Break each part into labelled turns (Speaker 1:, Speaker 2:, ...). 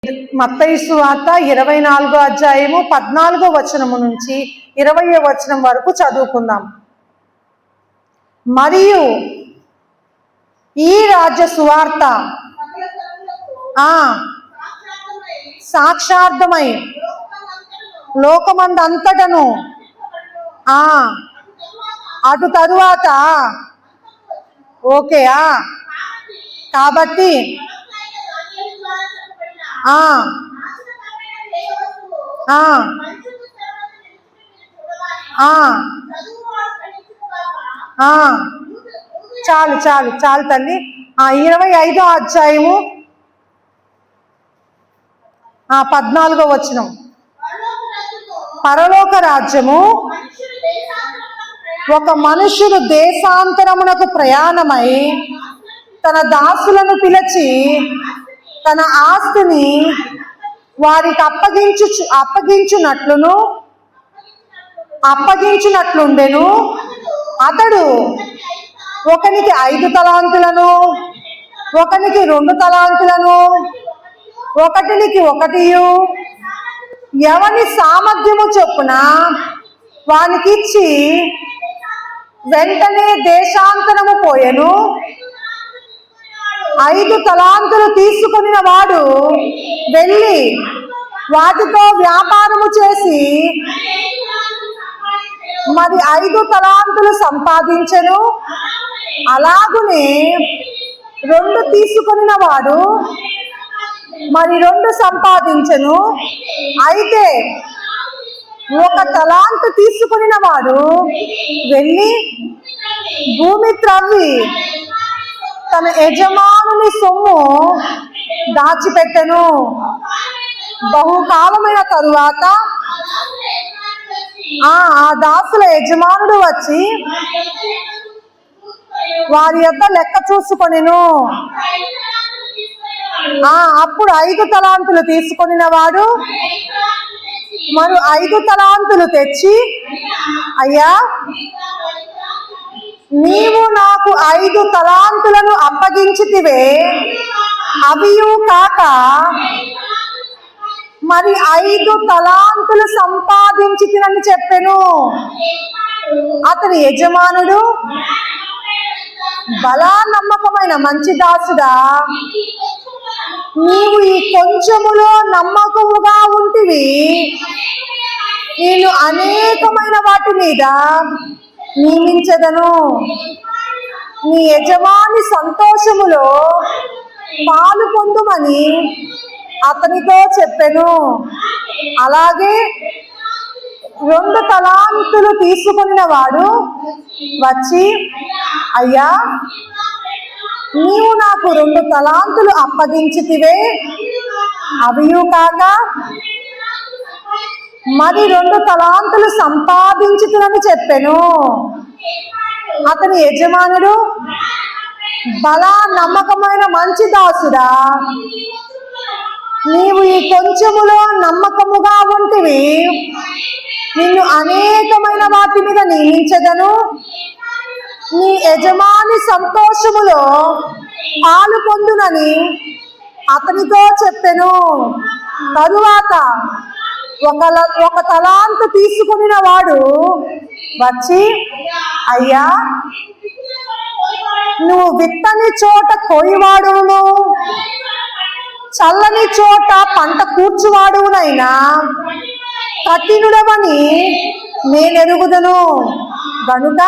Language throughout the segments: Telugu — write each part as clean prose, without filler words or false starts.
Speaker 1: మత్తయి సువార్త 24వ అధ్యాయము 14వ వచనము నుంచి 20వ వచనం వరకు చదువుకుందాం. మరియు ఈ రాజ్య సువార్త సాక్షార్థమై లోకమందంతటను అటు తరువాత ఓకే కాబట్టి చాలు చాలు చాలు తల్లి. 25వ అధ్యాయము 14వ వచనం. పరలోక రాజ్యము ఒక మనుష్యుడు దేశాంతరమునకు ప్రయాణమై తన దాసులను పిలిచి తన ఆస్తిని వారికి అప్పగించునట్లుండెను. అతడు ఒకనికి 5 తలాంతులను, ఒకనికి 2 తలాంతులను, ఒకటినికి 1 ఎవని సామర్థ్యము చొప్పున వానికిచ్చి వెంటనే దేశాంతరము పోయెను. 5 తలాంతులు తీసుకున్న వాడు వెళ్ళి వాటితో వ్యాపారము చేసి మరి 5 తలాంతులు సంపాదించెను. అలాగునే 2 తీసుకున్న వాడు మరి 2 సంపాదించెను. అయితే 1 తలాంతు తీసుకున్న వాడు వెళ్ళి భూమి త్రవ్వి తన యజమానుని సొమ్ము దాచిపెట్టెను. బహుకాలమైన తరువాత ఆ దాసుల యజమానుడు వచ్చి వారి యొక్క లెక్క చూసుకొనెను. అప్పుడు 5 తలాంతులు తీసుకొనిన వాడు మరి 5 తలాంతులు తెచ్చి, అయ్యా నీవు నాకు 5 తలాంతులను అప్పగించితివే, అవియు కాక మరి 5 తలాంతులు సంపాదించితినని చెప్పెను. అతని యజమానుడు, బలా నమ్మకమైన మంచి దాసుడా, నీవు ఈ కొంచెములో నమ్మకముగా ఉంటివి, నేను అనేకమైన వాటి మీద నియమించదను. నీ యజమాని సంతోషములో పాలు పొందుమని అతనితో చెప్పెను. అలాగే 2 తలాంతులు తీసుకున్న వాడు వచ్చి, అయ్యా నీవు నాకు 2 తలాంతులు అప్పగించితివే, అవియు కాక మరి 2 తలాంతులు సంపాదించుతునని చెప్పెను. అతని యజమానుడు, బలా నమ్మకమైన మంచి దాసుడా, నీవు ఈ కొంచెములో నమ్మకముగా ఉంటివి, నిన్ను అనేకమైన వాటి మీద నియమించదను. నీ యజమాని సంతోషములో పాలు పొందునని అతనితో చెప్పెను. తరువాత 1 తలాంతు తీసుకున్న వాడు వచ్చి, అయ్యా నువ్వు విత్తని చోట కోయివాడును, చల్లని చోట పంట కూర్చువాడునైనా కఠినుడవని నేనెరుగుదును. గనుక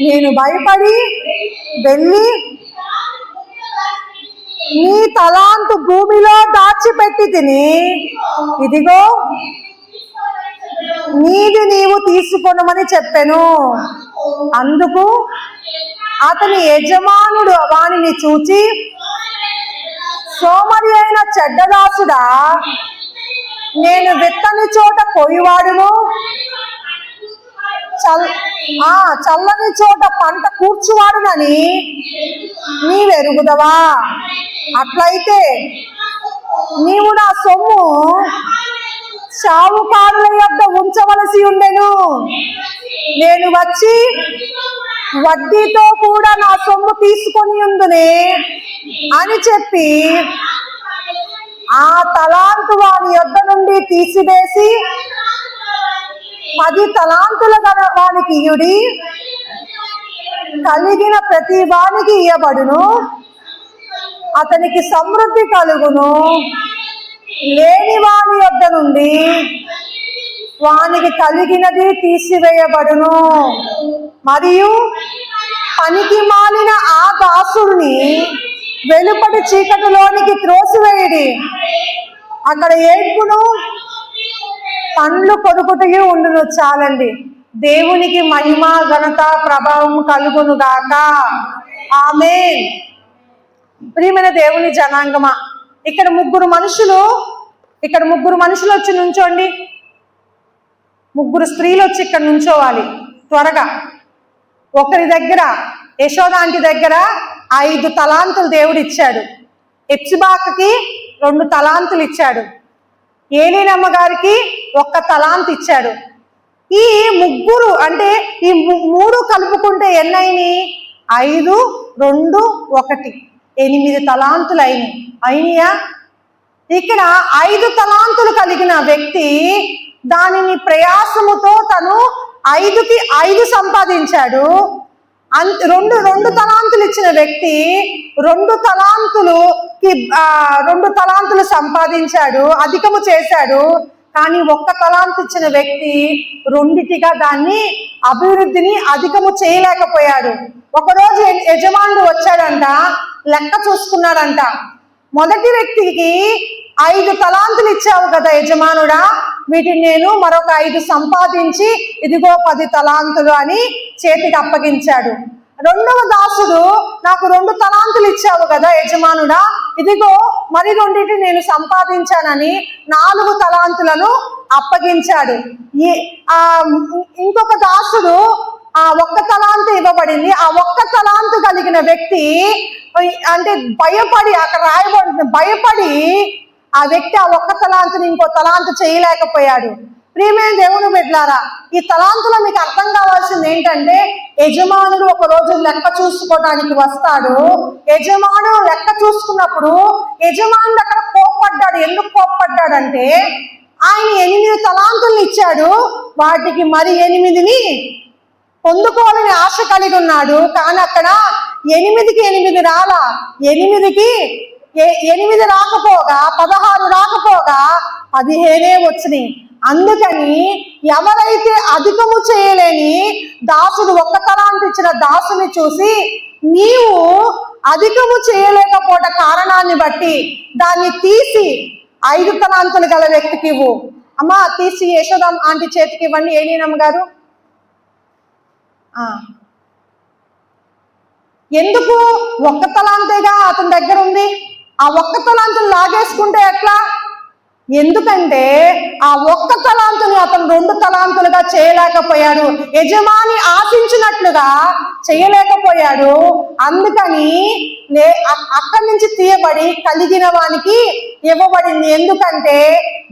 Speaker 1: నేను భయపడి వెళ్ళి నీ తలాంతు భూమిలో దాచిపెట్టి తిని, ఇదిగో నీది నీవు తీసుకొనమని చెప్పెను. అందుకు అతని యజమానుడు వానిని చూచి, సోమరి అయిన చెడ్డదాసుడా, నేను విత్తని చోట కోయివాడును, చల్లని చోట పంట కూర్చువాడునని నీవెరుగుదవా? అట్లయితే నీవు నా సొమ్ము షావుకారుల యొద్ద ఉంచవలసి ఉండెను. నేను వచ్చి వడ్డీతో కూడా నా సొమ్ము తీసుకొని ఉందునే అని చెప్పి ఆ తలాంతు వాని యొద్ద నుండి తీసివేసి 10 తలాంతుల గల వానికి ఇయుడి, కలిగిన ప్రతి వానికి ఇయ్యబడును, అతనికి సమృద్ధి కలుగును. లేని వాని యొద్ద నుండి వానికి కలిగినది తీసివేయబడును. మరియు పనికి మాలిన ఆ దాసుడిని వెలుపటి చీకటిలోనికి త్రోసివేయడి, అక్కడ ఏడ్పును పండ్లు కొరుకుటయు ఉండును. చాలండి. దేవునికి మహిమ ఘనత ప్రభావం కలుగును గాక. ఆమేన్. ప్రియమైన దేవుని జనాంగమా, ఇక్కడ ముగ్గురు మనుషులు వచ్చి నుంచోండి. ముగ్గురు స్త్రీలు వచ్చి ఇక్కడ నుంచోవాలి త్వరగా. ఒకరి దగ్గర, యశోద ఆంటీ దగ్గర 5 తలాంతులు దేవుడు ఇచ్చాడు. ఎప్సిబాకి 2 తలాంతులు ఇచ్చాడు. ఏలీనమ్మ గారికి 1 తలాంతు ఇచ్చాడు. ఈ ముగ్గురు అంటే ఈ 3 కలుపుకుంటే ఎన్నైనాయి? 5, 2, 1 8 తలాంతులు అయినాయా? ఇక్కడ 5 తలాంతులు కలిగిన వ్యక్తి దానిని ప్రయాసముతో తను 5కి 5 సంపాదించాడు. 2 తలాంతులు ఇచ్చిన వ్యక్తి 2 తలాంతులు సంపాదించాడు, అధికము చేశాడు. కానీ 1 తలాంతు ఇచ్చిన వ్యక్తి 2టిగా దాన్ని అభివృద్ధిని అధికము చేయలేకపోయాడు. ఒకరోజు యజమానుడు వచ్చాడంట, లెక్క చూసుకున్నాడంట. మొదటి వ్యక్తికి 5 తలాంతులు ఇచ్చావు కదా యజమానుడా, వీటిని నేను మరొక 5 సంపాదించి ఇదిగో 10 తలాంతులు అని చేతికి అప్పగించాడు. రెండవ దాసుడు, నాకు 2 తలాంతులు ఇచ్చావు కదా యజమానుడా, ఇదిగో మరి 2 నేను సంపాదించానని 4 తలాంతులను అప్పగించాడు. ఇంకొక దాసుడు ఆ 1 తలాంతు ఇవ్వబడింది. ఆ 1 తలాంతు కలిగిన వ్యక్తి అంటే భయపడి, అక్కడ రాయబడింది, భయపడి ఆ వ్యక్తి ఆ 1 తలాంతుని ఇంకో తలాంతు చేయలేకపోయాడు. ప్రియమైన దేవుని బిడ్డలారా, ఈ తలాంతులో మీకు అర్థం కావాల్సింది ఏంటంటే, యజమానుడు ఒక రోజు లెక్క చూసుకోవడానికి వస్తాడు. యజమానుడు లెక్క చూసుకున్నప్పుడు యజమానుడు అక్కడ కోప్పడ్డాడు. ఎందుకు కోప్పడ్డాడంటే, ఆయన 8 తలాంతుల్ని ఇచ్చాడు, వాటికి మరి 8ని పొందుకోవాలని ఆశ కలిగి ఉన్నాడు. కానీ అక్కడ 8కి 8 రాలా, 8కి 8 రాకపోగా 16 రాకపోగా 15 వచ్చినాయి. అందుకని ఎవరైతే అధికము చేయలేని దాసుడు 1 తలాంతు ఇచ్చిన దాసుని చూసి, నీవు అధికము చేయలేకపోట కారణాన్ని బట్టి దాన్ని తీసి 5 తలాంతులు గల వ్యక్తికి ఇవ్వు. అమ్మా తీసి యశోద ఆంటీ చేతికి ఇవ్వండి. ఏలీనమ్మ గారు, ఎందుకు 1 తలాంతేగా అతని దగ్గర ఉంది, ఆ 1 తలాంతులు లాగేసుకుంటే ఎట్లా? ఎందుకంటే ఆ 1 తలాంతుని అతను 2 తలాంతులుగా చేయలేకపోయాడు, యజమాని ఆశించినట్లుగా చేయలేకపోయాడు. అందుకని అక్కడి నుంచి తీయబడి కలిగిన వానికి ఇవ్వబడింది. ఎందుకంటే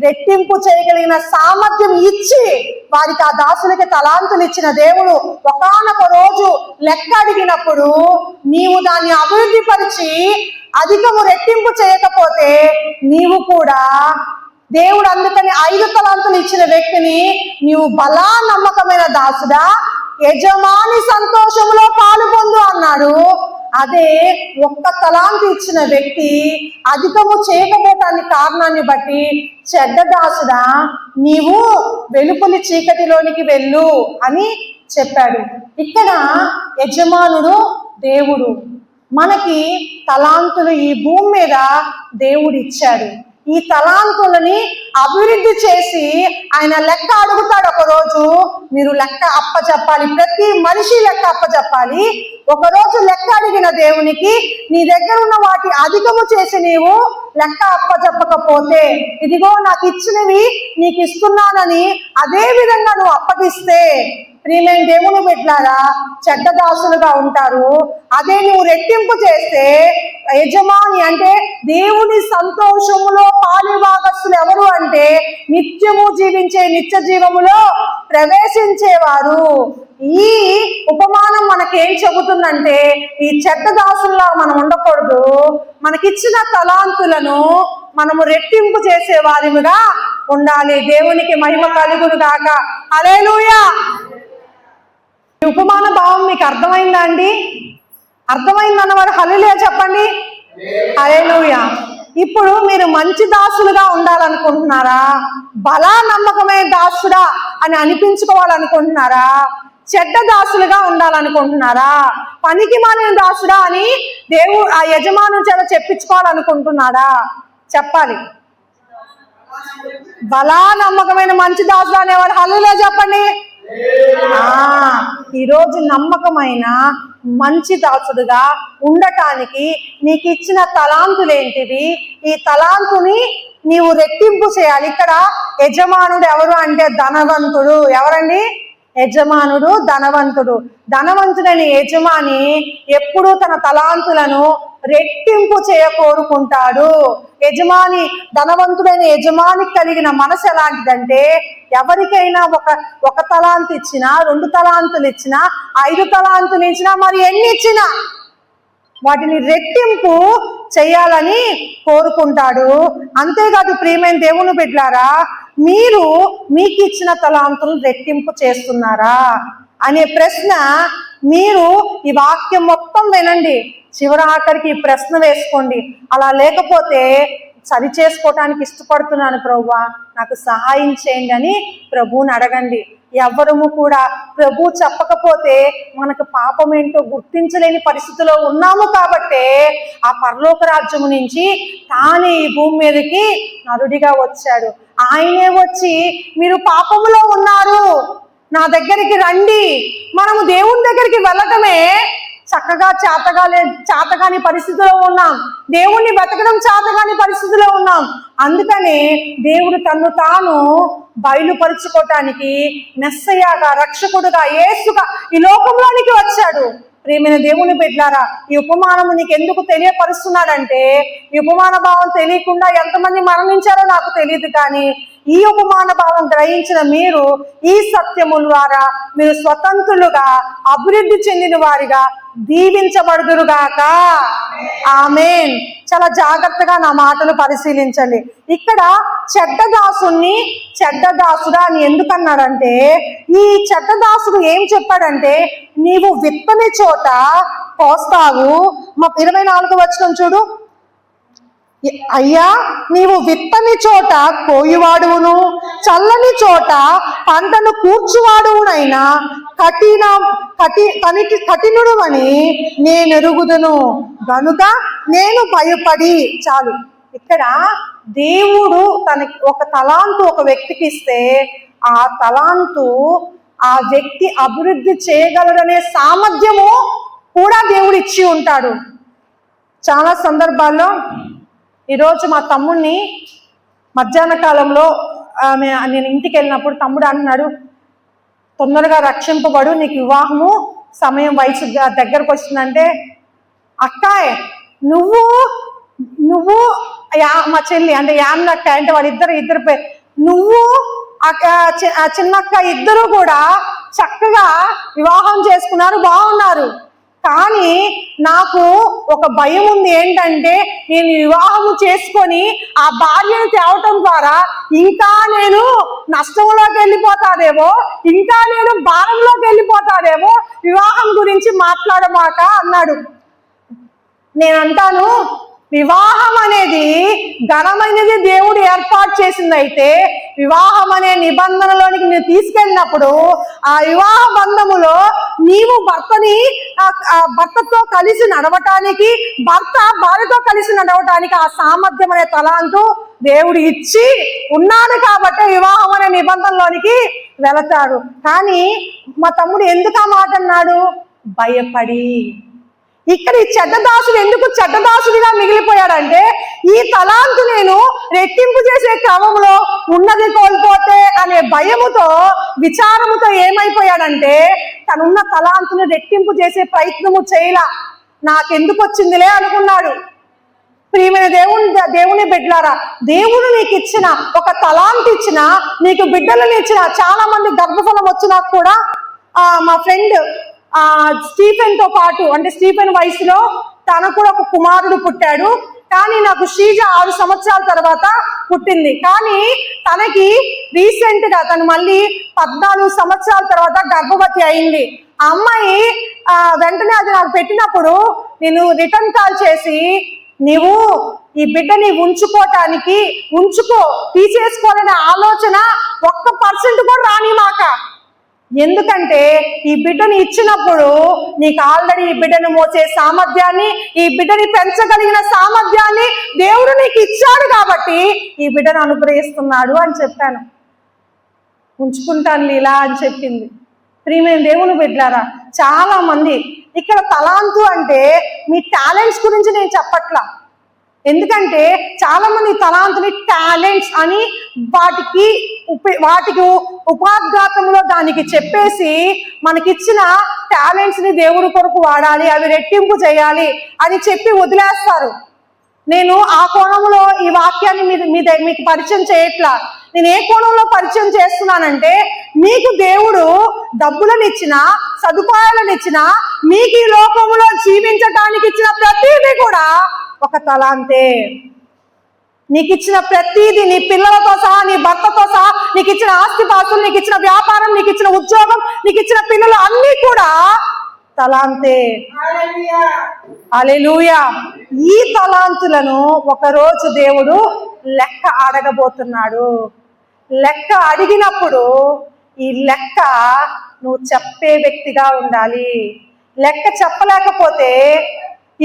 Speaker 1: రెట్టింపు చేయగలిగిన సామర్థ్యం ఇచ్చి వారికి ఆ దాసులకి తలాంతులు ఇచ్చిన దేవుడు ఒకానొక రోజు లెక్క అడిగినప్పుడు నీవు దాన్ని అభివృద్ధి పరిచి అధికము రెట్టింపు చేయకపోతే నీవు కూడా దేవుడు అందుకని 5 తలాంతులు ఇచ్చిన వ్యక్తిని నీవు బలా నమ్మకమైన దాసుడా, యజమాని సంతోషంలో పాలు పొందు అన్నాడు. అదే 1 తలాంతు ఇచ్చిన వ్యక్తి అధికము చేయకపోవటానికి కారణాన్ని బట్టి, చెడ్డ దాసుడా నీవు వెలుపలి చీకటిలోనికి వెళ్ళు అని చెప్పాడు. ఇక్కడ యజమానుడు దేవుడు. మనకి తలాంతులు ఈ భూమి మీద దేవుడు ఇచ్చాడు. ఈ తలాంతులని అభివృద్ధి చేసి ఆయన లెక్క అడుగుతాడు. ఒకరోజు మీరు లెక్క అప్పచెప్పాలి, ప్రతి మనిషి లెక్క అప్పచెప్పాలి. ఒకరోజు లెక్క అడిగిన దేవునికి నీ దగ్గర ఉన్న వాటి అధికము చేసి నీవు లెక్క అప్పచెప్పకపోతే, ఇదిగో నాకు ఇచ్చినవి నీకు ఇస్తున్నానని అదే విధంగా నువ్వు అప్పగిస్తే, ప్రియమైన దేవుని బిడ్డలారా, చెడ్డ దాసులుగా ఉంటారు. అదే నువ్వు రెట్టింపు చేస్తే యజమాని అంటే దేవుని సంతోషములో పాలిభాగస్తులు ఎవరు అంటే నిత్యము జీవించే నిత్య జీవములో ప్రవేశించేవారు. ఈ ఉపమానం మనకేం చెబుతుందంటే, ఈ చెడ్డ దాసుల్లా మనం ఉండకూడదు. మనకిచ్చిన తలాంతులను మనము రెట్టింపు చేసే వారిగా ఉండాలి. దేవునికి మహిమ కలుగును గాక. హల్లెలూయా. ఉపమాన భావం మీకు అర్థమైందా అండి? అర్థమైందన్నవారు హల్లెలూయా చెప్పండి. హల్లెలూయా. ఇప్పుడు మీరు మంచి దాసులుగా ఉండాలనుకుంటున్నారా? బలా నమ్మకమైన దాసుడా అని అనిపించుకోవాలనుకుంటున్నారా? చెడ్డ దాసులుగా ఉండాలనుకుంటున్నారా? పనికి మాలిన దాసుడా అని ఆ యజమాను చేత చెప్పించుకోవాలనుకుంటున్నారా? చెప్పాలి. బలా నమ్మకమైన మంచి దాసుడు అనేవాడు హల్లెలూయా చెప్పండి. ఈరోజు నమ్మకమైన మంచి దాసుడుగా ఉండటానికి నీకు ఇచ్చిన తలాంతులేంటివి? ఈ తలాంతుని నీవు రెట్టింపు చేయాలి. ఇక్కడ యజమానుడు ఎవరు అంటే ధనవంతుడు. ఎవరండి? యజమానుడు ధనవంతుడు. ధనవంతుడైన యజమాని ఎప్పుడూ తన తలాంతులను రెట్టింపు చేయ కోరుకుంటాడు. యజమాని, ధనవంతుడైన యజమానికి కలిగిన మనసు ఎలాంటిదంటే, ఎవరికైనా ఒక తలాంతు ఇచ్చినా, 2 తలాంతులు ఇచ్చినా, 5 తలాంతులు ఇచ్చినా, మరి ఎన్ని ఇచ్చినా వాటిని రెట్టింపు చేయాలని కోరుకుంటాడు. అంతేకాదు ప్రియమైన దేవుని బిడ్డలారా, మీరు మీకు ఇచ్చిన తలాంతులు రెట్టింపు చేస్తున్నారా అనే ప్రశ్న మీరు ఈ వాక్యం మొత్తం వినండి, చివరి ఆఖరికి ఈ ప్రశ్న వేసుకోండి. అలా లేకపోతే సరి చేసుకోవటానికి ఇష్టపడుతున్నాను ప్రభువా, నాకు సహాయం చేయండి అని ప్రభువుని అడగండి. ఎవ్వరము కూడా ప్రభు చెప్పకపోతే మనకు పాపం ఏంటో గుర్తించలేని పరిస్థితిలో ఉన్నాము. కాబట్టే ఆ పరలోక రాజ్యము నుంచి తానే ఈ భూమి మీదకి నరుడిగా వచ్చాడు. ఆయనే వచ్చి మీరు పాపములో ఉన్నారు, నా దగ్గరికి రండి. మనము దేవుని దగ్గరికి వెళ్ళటమే చక్కగా చేతగాని పరిస్థితిలో ఉన్నాం. దేవుణ్ణి వెతకడం చేతగాని పరిస్థితిలో ఉన్నాం. అందుకనే దేవుడు తన్ను తాను బయలుపరుచుకోవటానికి మెస్సయ్యగా, రక్షకుడుగా, యేసుగా ఈ లోకంలోనికి వచ్చాడు. ప్రియమైన దేవుని బిడ్డలారా, ఈ ఉపమానము నీకు ఎందుకు తెలియపరుస్తున్నాడంటే, ఈ ఉపమాన భావం తెలియకుండా ఎంతమంది మరణించారో నాకు తెలియదు, కానీ ఈ ఉపమాన భావం గ్రహించిన మీరు ఈ సత్యము ద్వారా మీరు స్వతంత్రులుగా, అభివృద్ధి చెందిన వారిగా దీవించబడుదురుగాక. ఆమేన్. చాలా జాగ్రత్తగా నా మాటలు పరిశీలించండి. ఇక్కడ చెడ్డ దాసుని చెడ్డ దాసుడా అని ఎందుకన్నాడంటే, ఈ చెడ్డ దాసుడు ఏం చెప్పాడంటే, నీవు విత్తని చోట కోస్తావు. 24వ వచనం చూడు. అయ్యా, నీవు విత్తని చోట కోయువాడువును, చల్లని చోట పంటను కూర్చువాడువునైనా కఠినుడు అని నేను ఎరుగుదును గనుక నేను భయపడి. చాలు. ఇక్కడ దేవుడు తనకి ఒక తలాంతు ఒక వ్యక్తికి ఇస్తే, ఆ తలాంతు ఆ వ్యక్తి అభివృద్ధి చేయగలడనే సామర్థ్యము కూడా దేవుడు ఇచ్చి ఉంటాడు. చాలా సందర్భాల్లో ఈరోజు మా తమ్ముడిని మధ్యాహ్న కాలంలో నేను ఇంటికి వెళ్ళినప్పుడు తమ్ముడు అంటున్నాడు, తొందరగా రక్షింపబడు, నీకు వివాహము సమయం వయసు దగ్గరకు వస్తుందంటే, అక్కాయ్ నువ్వు మా చెల్లి అంటే యాన్నక్క అంటే వాళ్ళిద్దరు నువ్వు చిన్నక్క ఇద్దరు కూడా చక్కగా వివాహం చేసుకున్నారు, బాగున్నారు. కానీ నాకు ఒక భయం ఉంది. ఏంటంటే, నేను వివాహము చేసుకొని ఆ భార్యను తేవటం ద్వారా ఇంకా నేను నష్టంలోకి వెళ్ళిపోతాదేమో, ఇంకా నేను భారంలోకి వెళ్ళిపోతాదేమో, వివాహం గురించి మాట్లాడమాక అన్నాడు. నేను అంటాను, వివాహం అనేది ఘనమైనది, దేవుడు ఏర్పాటు చేసింది. అయితే వివాహం అనే నిబంధనలోనికి నువ్వు తీసుకెళ్ళినప్పుడు ఆ వివాహ బంధములో నీవు భర్తతో కలిసి నడవటానికి, భర్త భార్యతో కలిసి నడవటానికి ఆ సామర్థ్యం అనే తలాంతు దేవుడు ఇచ్చి ఉన్నాడు. కాబట్టి వివాహం అనే నిబంధనలోనికి వెళతాడు. కానీ మా తమ్ముడు ఎందుకు ఆ మాట అన్నాడు? భయపడి. ఇక్కడ ఈ చెడ్డదాసుడు ఎందుకు చెడ్డదాసుడిగా మిగిలిపోయాడంటే, ఈ తలాంతు నేను రెట్టింపు చేసే క్రమంలో ఉన్నది కోల్పోతే అనే భయముతో, విచారముతో ఏమైపోయాడంటే, తనున్న తలాంతును రెట్టింపు చేసే ప్రయత్నము చేయలా. నాకెందుకు వచ్చిందిలే అనుకున్నాడు. ప్రియమైన దేవుని బిడ్డలారా, దేవుడు నీకు ఇచ్చిన ఒక తలాంతు ఇచ్చిన, నీకు బిడ్డలను ఇచ్చిన, చాలా మంది గర్భఫలం వచ్చినా కూడా మా ఫ్రెండ్ స్టీఫెన్ తో పాటు, అంటే స్టీఫెన్ వయసులో తనకు కూడా ఒక కుమారుడు పుట్టాడు. కానీ నాకు శ్రీజ 6 సంవత్సరాల తర్వాత పుట్టింది. కానీ తనకి రీసెంట్ గా తను మళ్ళీ 14 సంవత్సరాల తర్వాత గర్భవతి అయింది. ఆ అమ్మాయి వెంటనే అది నాకు పెట్టినప్పుడు నేను రిటర్న్ కాల్ చేసి, నీవు ఈ బిడ్డని ఉంచుకో, తీసేసుకోవాలనే ఆలోచన 1% కూడా రాని మాక. ఎందుకంటే ఈ బిడ్డని ఇచ్చినప్పుడు నీకు ఆల్రెడీ ఈ బిడ్డను మోసే సామర్థ్యాన్ని, ఈ బిడ్డని పెంచగలిగిన సామర్థ్యాన్ని దేవుడు నీకు ఇచ్చాడు కాబట్టి ఈ బిడ్డను అనుగ్రహిస్తున్నాడు అని చెప్పాను. ఉంచుకుంటాను లీలా అని చెప్పింది. ప్రియమైన దేవుని బిడ్డలారా, చాలా మంది ఇక్కడ తలాంతు అంటే మీ టాలెంట్స్ గురించి నేను చెప్పట్లా. ఎందుకంటే చాలా మంది తలాంతుని టాలెంట్స్ అని వాటికి ఉపాద్ఘాతంలో దానికి చెప్పేసి మనకిచ్చిన టాలెంట్స్ ని దేవుడి కొరకు వాడాలి, అవి రెట్టింపు చేయాలి అని చెప్పి వదిలేస్తారు. నేను ఆ కోణంలో ఈ వాక్యాన్ని మీకు పరిచయం చేయట్లా. నేను ఏ కోణంలో పరిచయం చేస్తున్నానంటే, మీకు దేవుడు డబ్బులను ఇచ్చినా, సదుపాయాలను ఇచ్చినా, మీకు ఈ లోకంలో జీవించడానికి ఇచ్చిన ప్రతిదీ కూడా ఒక తలాంతే. నీకు ఇచ్చిన ప్రతిదీ, నీ పిల్లలతో సహా, నీ భర్తతో సహా, నీకు ఇచ్చిన ఆస్తిపాస్తులు, నీకు ఇచ్చిన వ్యాపారం, నీకు ఇచ్చిన ఉద్యోగం, నీకు ఇచ్చిన పిల్లలు అన్నీ కూడా తలాంతే. హల్లెలూయా. ఈ తలాంతులను ఒకరోజు దేవుడు లెక్క అడగబోతున్నాడు. లెక్క అడిగినప్పుడు ఈ లెక్క నువ్వు చెప్పే వ్యక్తిగా ఉండాలి. లెక్క చెప్పలేకపోతే,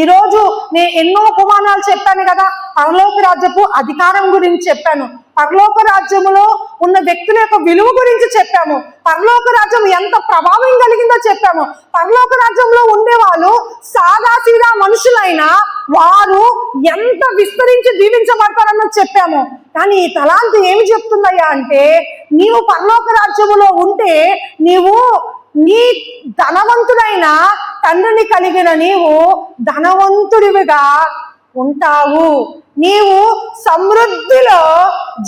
Speaker 1: ఈరోజు నేను ఎన్నో ఉపమానాలు చెప్పాను కదా. పరలోక రాజ్యపు అధికారం గురించి చెప్పాను, పరలోక రాజ్యములో ఉన్న వ్యక్తుల యొక్క విలువ గురించి చెప్పాము, పరలోక రాజ్యం ఎంత ప్రభావం కలిగిందో చెప్పాము. పరలోక రాజ్యంలో ఉండేవాళ్ళు సాదాసీదా మనుషులైనా వారు ఎంత విస్తరించి దీవించబడతారన్నది చెప్పాము. కానీ ఈ తలాంతు ఏమి చెప్తుందయ్యా అంటే, నీవు పరలోక రాజ్యములో ఉంటే నీవు నీ ధనవంతుడైన తండ్రిని కలిగిన నీవు ధనవంతుడివిగా ఉంటావు, నీవు సమృద్ధిలో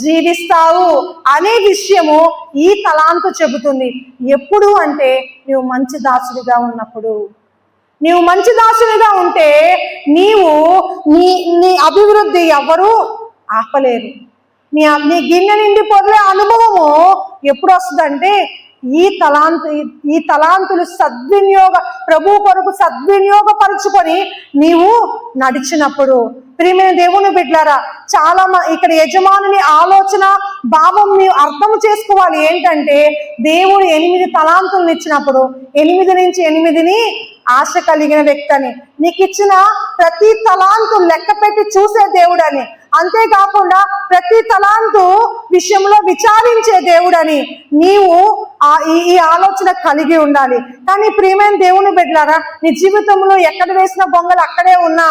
Speaker 1: జీవిస్తావు అనే విషయము ఈ తలాంతు చెబుతుంది. ఎప్పుడు అంటే నీవు మంచి దాసుడిగా ఉన్నప్పుడు. నీవు మంచి దాసుడిగా ఉంటే నీవు నీ అభివృద్ధి ఎవరు ఆపలేరు. నీ గిన్నె నిండి పొర్లే అనుభవము ఎప్పుడు వస్తుందంటే, ఈ తలాంతులు ప్రభు కొరకు సద్వినియోగపరుచుకొని నీవు నడిచినప్పుడు. ప్రియమైన దేవుని బిడ్డలారా, చాలా ఇక్కడ యజమానుని ఆలోచన భావం నీవు అర్థం చేసుకోవాలి. ఏంటంటే, దేవుడు 8 తలాంతులను ఇచ్చినప్పుడు 8 నుంచి 8 ఆశ కలిగిన వ్యక్తి అని, నీకు ఇచ్చిన ప్రతి తలాంతు లెక్క పెట్టి చూసే దేవుడని, అంతేకాకుండా ప్రతి తలాంతు విషయంలో విచారించే దేవుడని నీవు ఈ ఆలోచన కలిగి ఉండాలి. కానీ ప్రియమైన దేవుని బిడ్డలారా, నీ జీవితంలో ఎక్కడ వేసిన బొంగలు అక్కడే ఉన్నా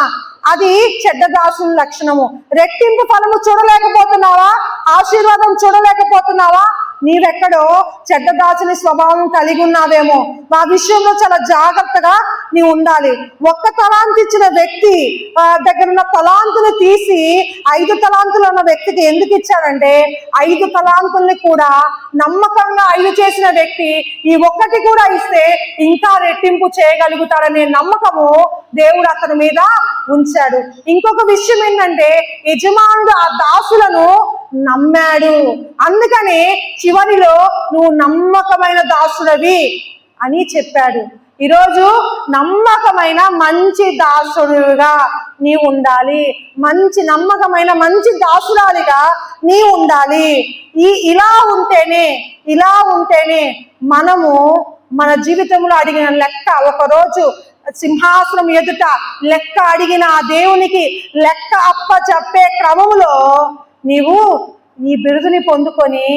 Speaker 1: అది చెడ్డ దాసుని లక్షణము. రెట్టింపు ఫలము చూడలేకపోతున్నావా? ఆశీర్వాదం చూడలేకపోతున్నావా? నీవెక్కడో చెడ్డ దాసుని స్వభావం కలిగి ఉన్నావేమో. ఆ విషయంలో చాలా జాగ్రత్తగా నీవు ఉండాలి. 1 తలాంతు ఇచ్చిన వ్యక్తి దగ్గర ఉన్న తలాంతులు తీసి 5 తలాంతులు ఉన్న వ్యక్తికి ఎందుకు ఇచ్చాడంటే, 5 తలాంతుల్ని కూడా నమ్మకంగా 5 చేసిన వ్యక్తి ఈ 1 కూడా ఇస్తే ఇంకా రెట్టింపు చేయగలుగుతాడనే నమ్మకము దేవుడు అతని మీద ఉంచాడు. ఇంకొక విషయం ఏంటంటే, యజమానుడు ఆ దాసులను నమ్మాడు. అందుకని చివరిలో నువ్వు నమ్మకమైన దాసుడవి అని చెప్పాడు. ఈరోజు నమ్మకమైన మంచి దాసుడుగా నీవు ఉండాలి, నమ్మకమైన మంచి దాసురాలిగా నీవు ఉండాలి. ఇలా ఉంటేనే మనము మన జీవితంలో అడిగిన లెక్క, ఒకరోజు సింహాసనం ఎదుట లెక్క అడిగిన ఆ దేవునికి లెక్క అప్ప చెప్పే క్రమంలో నీవు ఈ బిరుదుని పొందుకొని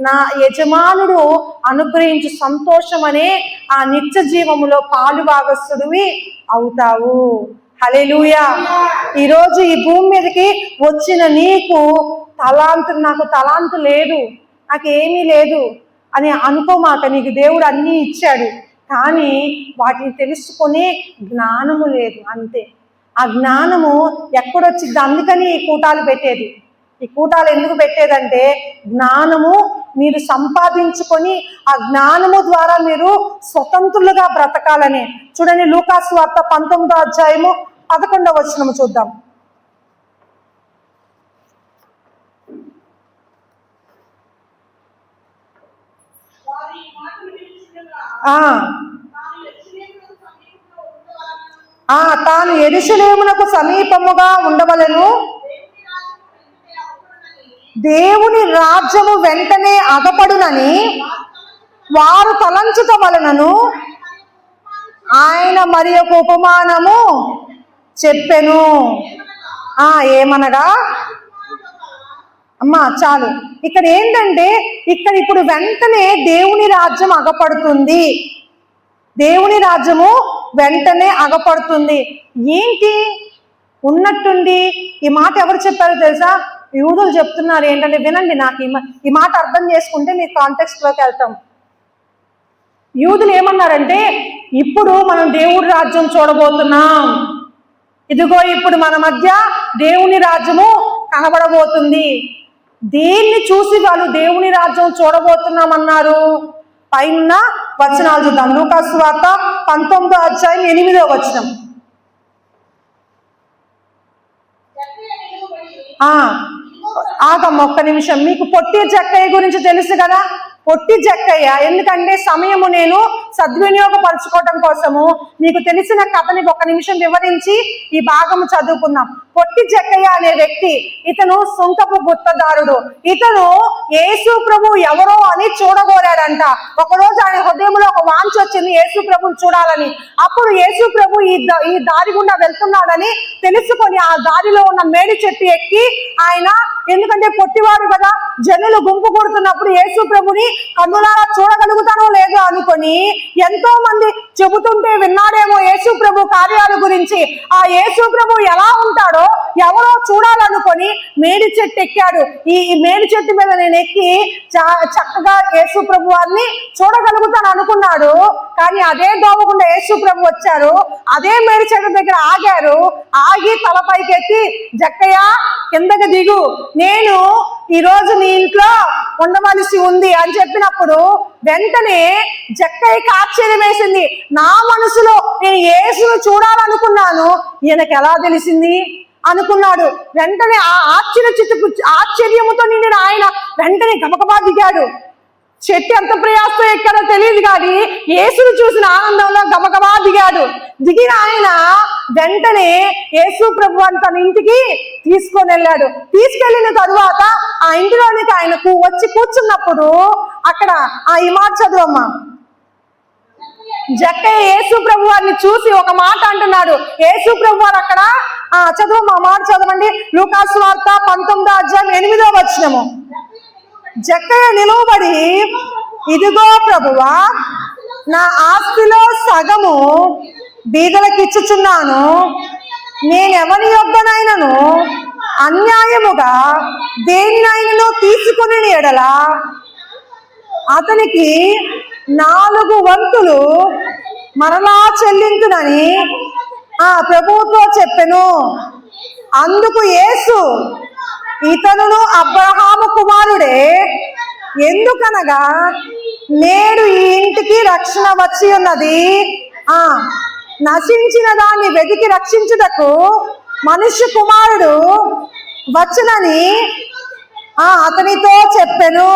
Speaker 1: నా యజమానుడు అనుగ్రహించు సంతోషం అనే ఆ నిత్య జీవములో పాలుభాగస్తుడివి అవుతావు. హల్లెలూయా. ఈరోజు ఈ భూమి మీదకి వచ్చిన నీకు నాకు తలాంతు లేదు, నాకేమీ లేదు అని అనుకోమాక. నీకు దేవుడు అన్నీ ఇచ్చాడు, కానీ వాటిని తెలుసుకునే జ్ఞానము లేదు, అంతే. ఆ జ్ఞానము ఎక్కడొచ్చింది? అందుకని ఈ కూటాలు పెట్టేది. ఈ కూటాలు ఎందుకు పెట్టేదంటే, జ్ఞానము మీరు సంపాదించుకొని ఆ జ్ఞానము ద్వారా మీరు స్వతంత్రులుగా బ్రతకాలని. చూడండి, లూకా సువార్త 19వ అధ్యాయము 11వ వచనము చూద్దాం. తాను యెరూషలేమునకు సమీపముగా ఉండవలెను, దేవుని రాజ్యము వెంటనే అగపడునని వారు తలంచుట వలనను ఆయన మరి ఒక ఉపమానము చెప్పెను. ఏమనగా అమ్మా చాలు. ఇక్కడ ఏంటంటే ఇక్కడ ఇప్పుడు వెంటనే దేవుని రాజ్యం అగపడుతుంది, దేవుని రాజ్యము వెంటనే అగపడుతుంది. ఏంటి ఉన్నట్టుండి ఈ మాట ఎవరు చెప్పారో తెలుసా? యూదులు చెప్తున్నారు. ఏంటంటే వినండి, నాకు ఈ మాట అర్థం చేసుకుంటే మీ కాంటెక్స్ట్ లోకి వెళ్తాం. యూదులు ఏమన్నారంటే, ఇప్పుడు మనం దేవుడి రాజ్యం చూడబోతున్నాం, ఇదిగో ఇప్పుడు మన మధ్య దేవుని రాజ్యము కనబడబోతుంది. దేన్ని చూసి వాళ్ళు దేవుని రాజ్యం చూడబోతున్నామన్నారు? పైన వచనాలు చూద్దాం. లూకా సువార్త 19వ అధ్యాయం 8వ వచనం. ఆగమ్మ ఒక్క నిమిషం. మీకు పొట్టి జక్కయ్య గురించి తెలుసు కదా? పొట్టి జక్కయ్య, ఎందుకంటే సమయము నేను సద్వినియోగపరచుకోవటం కోసము మీకు తెలిసిన కథని ఒక నిమిషం వివరించి ఈ భాగము చదువుకుందాం. పొట్టి జక్కయ్య అనే వ్యక్తి, ఇతను సుంకపు గుత్తదారుడు. ఇతను యేసు ప్రభు ఎవరో అని చూడగోరాడంట. ఒకరోజు ఆయన హృదయంలో ఒక వాంఛ వచ్చింది యేసు ప్రభుని చూడాలని. అప్పుడు యేసు ప్రభు ఈ దారి గుండా వెళ్తున్నాడని తెలుసుకొని ఆ దారిలో ఉన్న మేడి చెట్టు ఎక్కి ఆయన, ఎందుకంటే పొట్టివాడు కదా, జనులు గుంపు కొడుతున్నప్పుడు యేసు ప్రభుని కన్నులారా చూడగలుగుతానో లేదో అనుకొని ఎంతో మంది చెబుతుంటే విన్నాడేమో యేసు ప్రభు కార్యాల గురించి. ఆ యేసు ప్రభు ఎలా ఉంటాడో ఎవరో చూడాలనుకొని మేడి చెట్టు ఎక్కాడు. ఈ మేడి చెట్టు మీద నేను ఎక్కి చక్కగా యేసు ప్రభు వారిని చూడగలుగుతాను అనుకున్నాడు. కానీ అదే దోమకుండా యేసు ప్రభు వచ్చారు, అదే మేడి చెట్టు దగ్గర ఆగారు. ఆగి తల పైకెత్తి, జక్కయ్య కిందకి దిగు, నేను ఈరోజు నీ ఇంట్లో ఉండవలసి ఉంది అని చెప్పినప్పుడు వెంటనే జక్కయ్యకి ఆశ్చర్యం వేసింది. నా మనసులో నేను యేసును చూడాలనుకున్నాను, ఈయనకి ఎలా తెలిసింది అనుకున్నాడు. వెంటనే ఆ ఆశ్చర్యముతో నిండిన ఆయన వెంటనే గబగబా దిగాడు. చెట్టు ఎంత ప్రయాసతో ఎక్కడో తెలియదు కానీ యేసును చూసిన ఆనందంలో గబగబా దిగాడు. దిగిన ఆయన వెంటనే యేసు ప్రభు అని తన ఇంటికి తీసుకొని వెళ్ళాడు. తీసుకెళ్లిన తరువాత ఆ ఇంటిలోనికి ఆయనకు వచ్చి కూర్చున్నప్పుడు అక్కడ ఈ మాట చదువమ్మా. జక్కయ్య యేసు ప్రభు వారిని చూసి ఒక మాట అంటున్నాడు. యేసు ప్రభు వారు అక్కడ చదువమ్మా, మాట చదవండి. లూకా సువార్త 19వ అధ్యాయం 8వ వచనము. జక్కయ్య నిలువబడి, ఇదిగో ప్రభువా, నా ఆస్తిలో సగము బీదలకు ఇచ్చుచున్నాను. నేనెవని యొద్దనైనను అన్యాయముగా దేనినైనను తీసుకుని ఎడల అతనికి 4 వంతులు మరలా చెల్లించునని ప్రభువుతో చెప్పెను. అందుకు యేసు, ఇతనును అబ్రహాము కుమారుడే, ఎందుకనగా నేడు ఈ ఇంటికి రక్షణ వచ్చి ఉన్నది. నశించిన దాన్ని వెతికి రక్షించుటకు మనుష్య కుమారుడు వచ్చునని అతనితో చెప్పెను.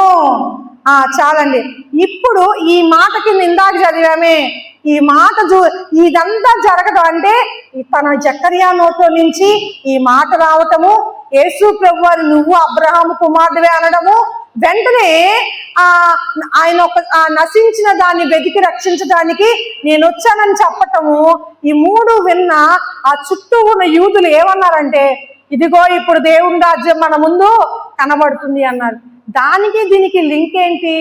Speaker 1: చాలండి. ఇప్పుడు ఈ మాటకి ఇందాక చదివామే, ఈ మాట ఇదంతా జరగడం అంటే తన జక్కరియా నోట్లో నుంచి ఈ మాట రావటము, యేసు ప్రభు వారు నువ్వు అబ్రహాము కుమారుడివే అనడము, వెంటనే ఆయన నశించిన దాన్ని వెతికి రక్షించడానికి నేను వచ్చానని చెప్పటము, ఈ 3 విన్న ఆ చుట్టూ ఉన్న యూదులు ఏమన్నారంటే, ఇదిగో ఇప్పుడు దేవుని రాజ్యం మన ముందు కనబడుతుంది అన్నారు. దానికి దీనికి లింక్ ఏంటి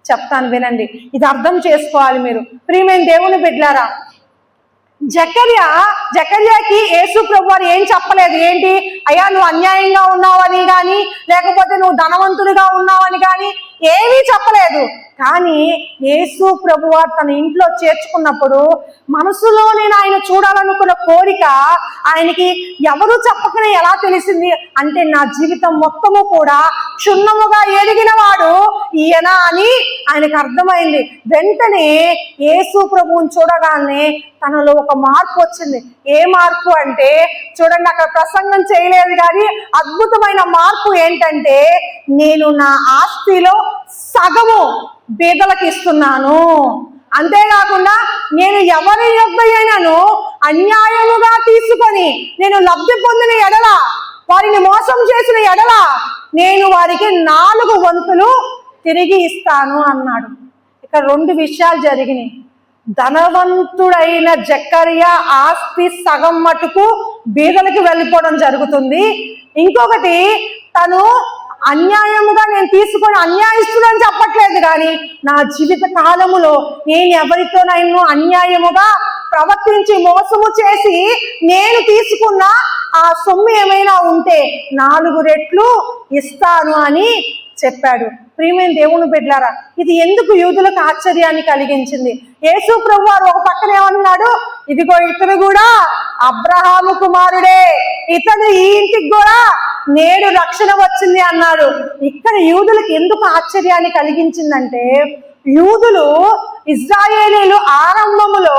Speaker 1: చెప్తాను వినండి. ఇది అర్థం చేసుకోవాలి మీరు. ప్రియమైన దేవుని బిడ్డలారా, జకర్యాకి యేసు ప్రభు వారు ఏం చెప్పలేదు. ఏంటి, అయ్యా నువ్వు అన్యాయంగా ఉన్నావని కానీ, లేకపోతే నువ్వు ధనవంతుడిగా ఉన్నావని కానీ ఏమీ చెప్పలేదు. కానీ యేసు ప్రభు వారు తన ఇంట్లో చేర్చుకున్నప్పుడు మనసులో నేను ఆయన చూడాలనుకున్న కోరిక ఆయనకి ఎవరు చెప్పకనే ఎలా తెలిసింది అంటే, నా జీవితం మొత్తము కూడా క్షుణ్ణముగా ఎదిగిన వాడు ఈయన అని ఆయనకు అర్థమైంది. వెంటనే యేసు ప్రభువుని చూడగానే తనలో ఒక మార్పు వచ్చింది. ఏ మార్పు అంటే, చూడండి అక్కడ ప్రసంగం చేయలేదు కానీ అద్భుతమైన మార్పు ఏంటంటే, నేను నా ఆస్తిలో సగము బీదలకు ఇస్తున్నాను. అంతేకాకుండా నేను ఎవరి యొద్దైనను అన్యాయముగా తీసుకొని నేను లబ్ధి పొందిన ఎడల, వారిని మోసం చేసిన ఎడల నేను వారికి 4 వంతులు తిరిగి ఇస్తాను అన్నాడు. ఇక్కడ 2 విషయాలు జరిగినాయి. ధనవంతుడైన జకర్యా ఆస్తి సగం మటుకు బీదలకు వెళ్ళిపోవడం జరుగుతుంది. ఇంకొకటి, తను అన్యాయముగా నేను తీసుకొని అన్యాయస్తుడని చెప్పట్లేదు, కానీ నా జీవిత కాలములో నేను ఎవరితోనైనా అన్యాయముగా ప్రవర్తించి మోసము చేసి నేను తీసుకున్న ఆ సొమ్ము ఏమైనా ఉంటే 4 రెట్లు ఇస్తాను అని చెప్పాడు. ప్రియమైన దేవుని బిడ్డలారా, ఇది ఎందుకు యూదులకు ఆశ్చర్యాన్ని కలిగించింది? యేసు ప్రభువారు ఒక పక్కన ఏమన్నాడు, ఇదిగో ఇతను కూడా అబ్రహాము కుమారుడే, ఇతను ఈ ఇంటికి కూడా నేడు రక్షణ వచ్చింది అన్నాడు. ఇక్కడ యూదులకు ఎందుకు ఆశ్చర్యాన్ని కలిగించిందంటే, యూదులు ఇశ్రాయేలీలు ఆరంభములో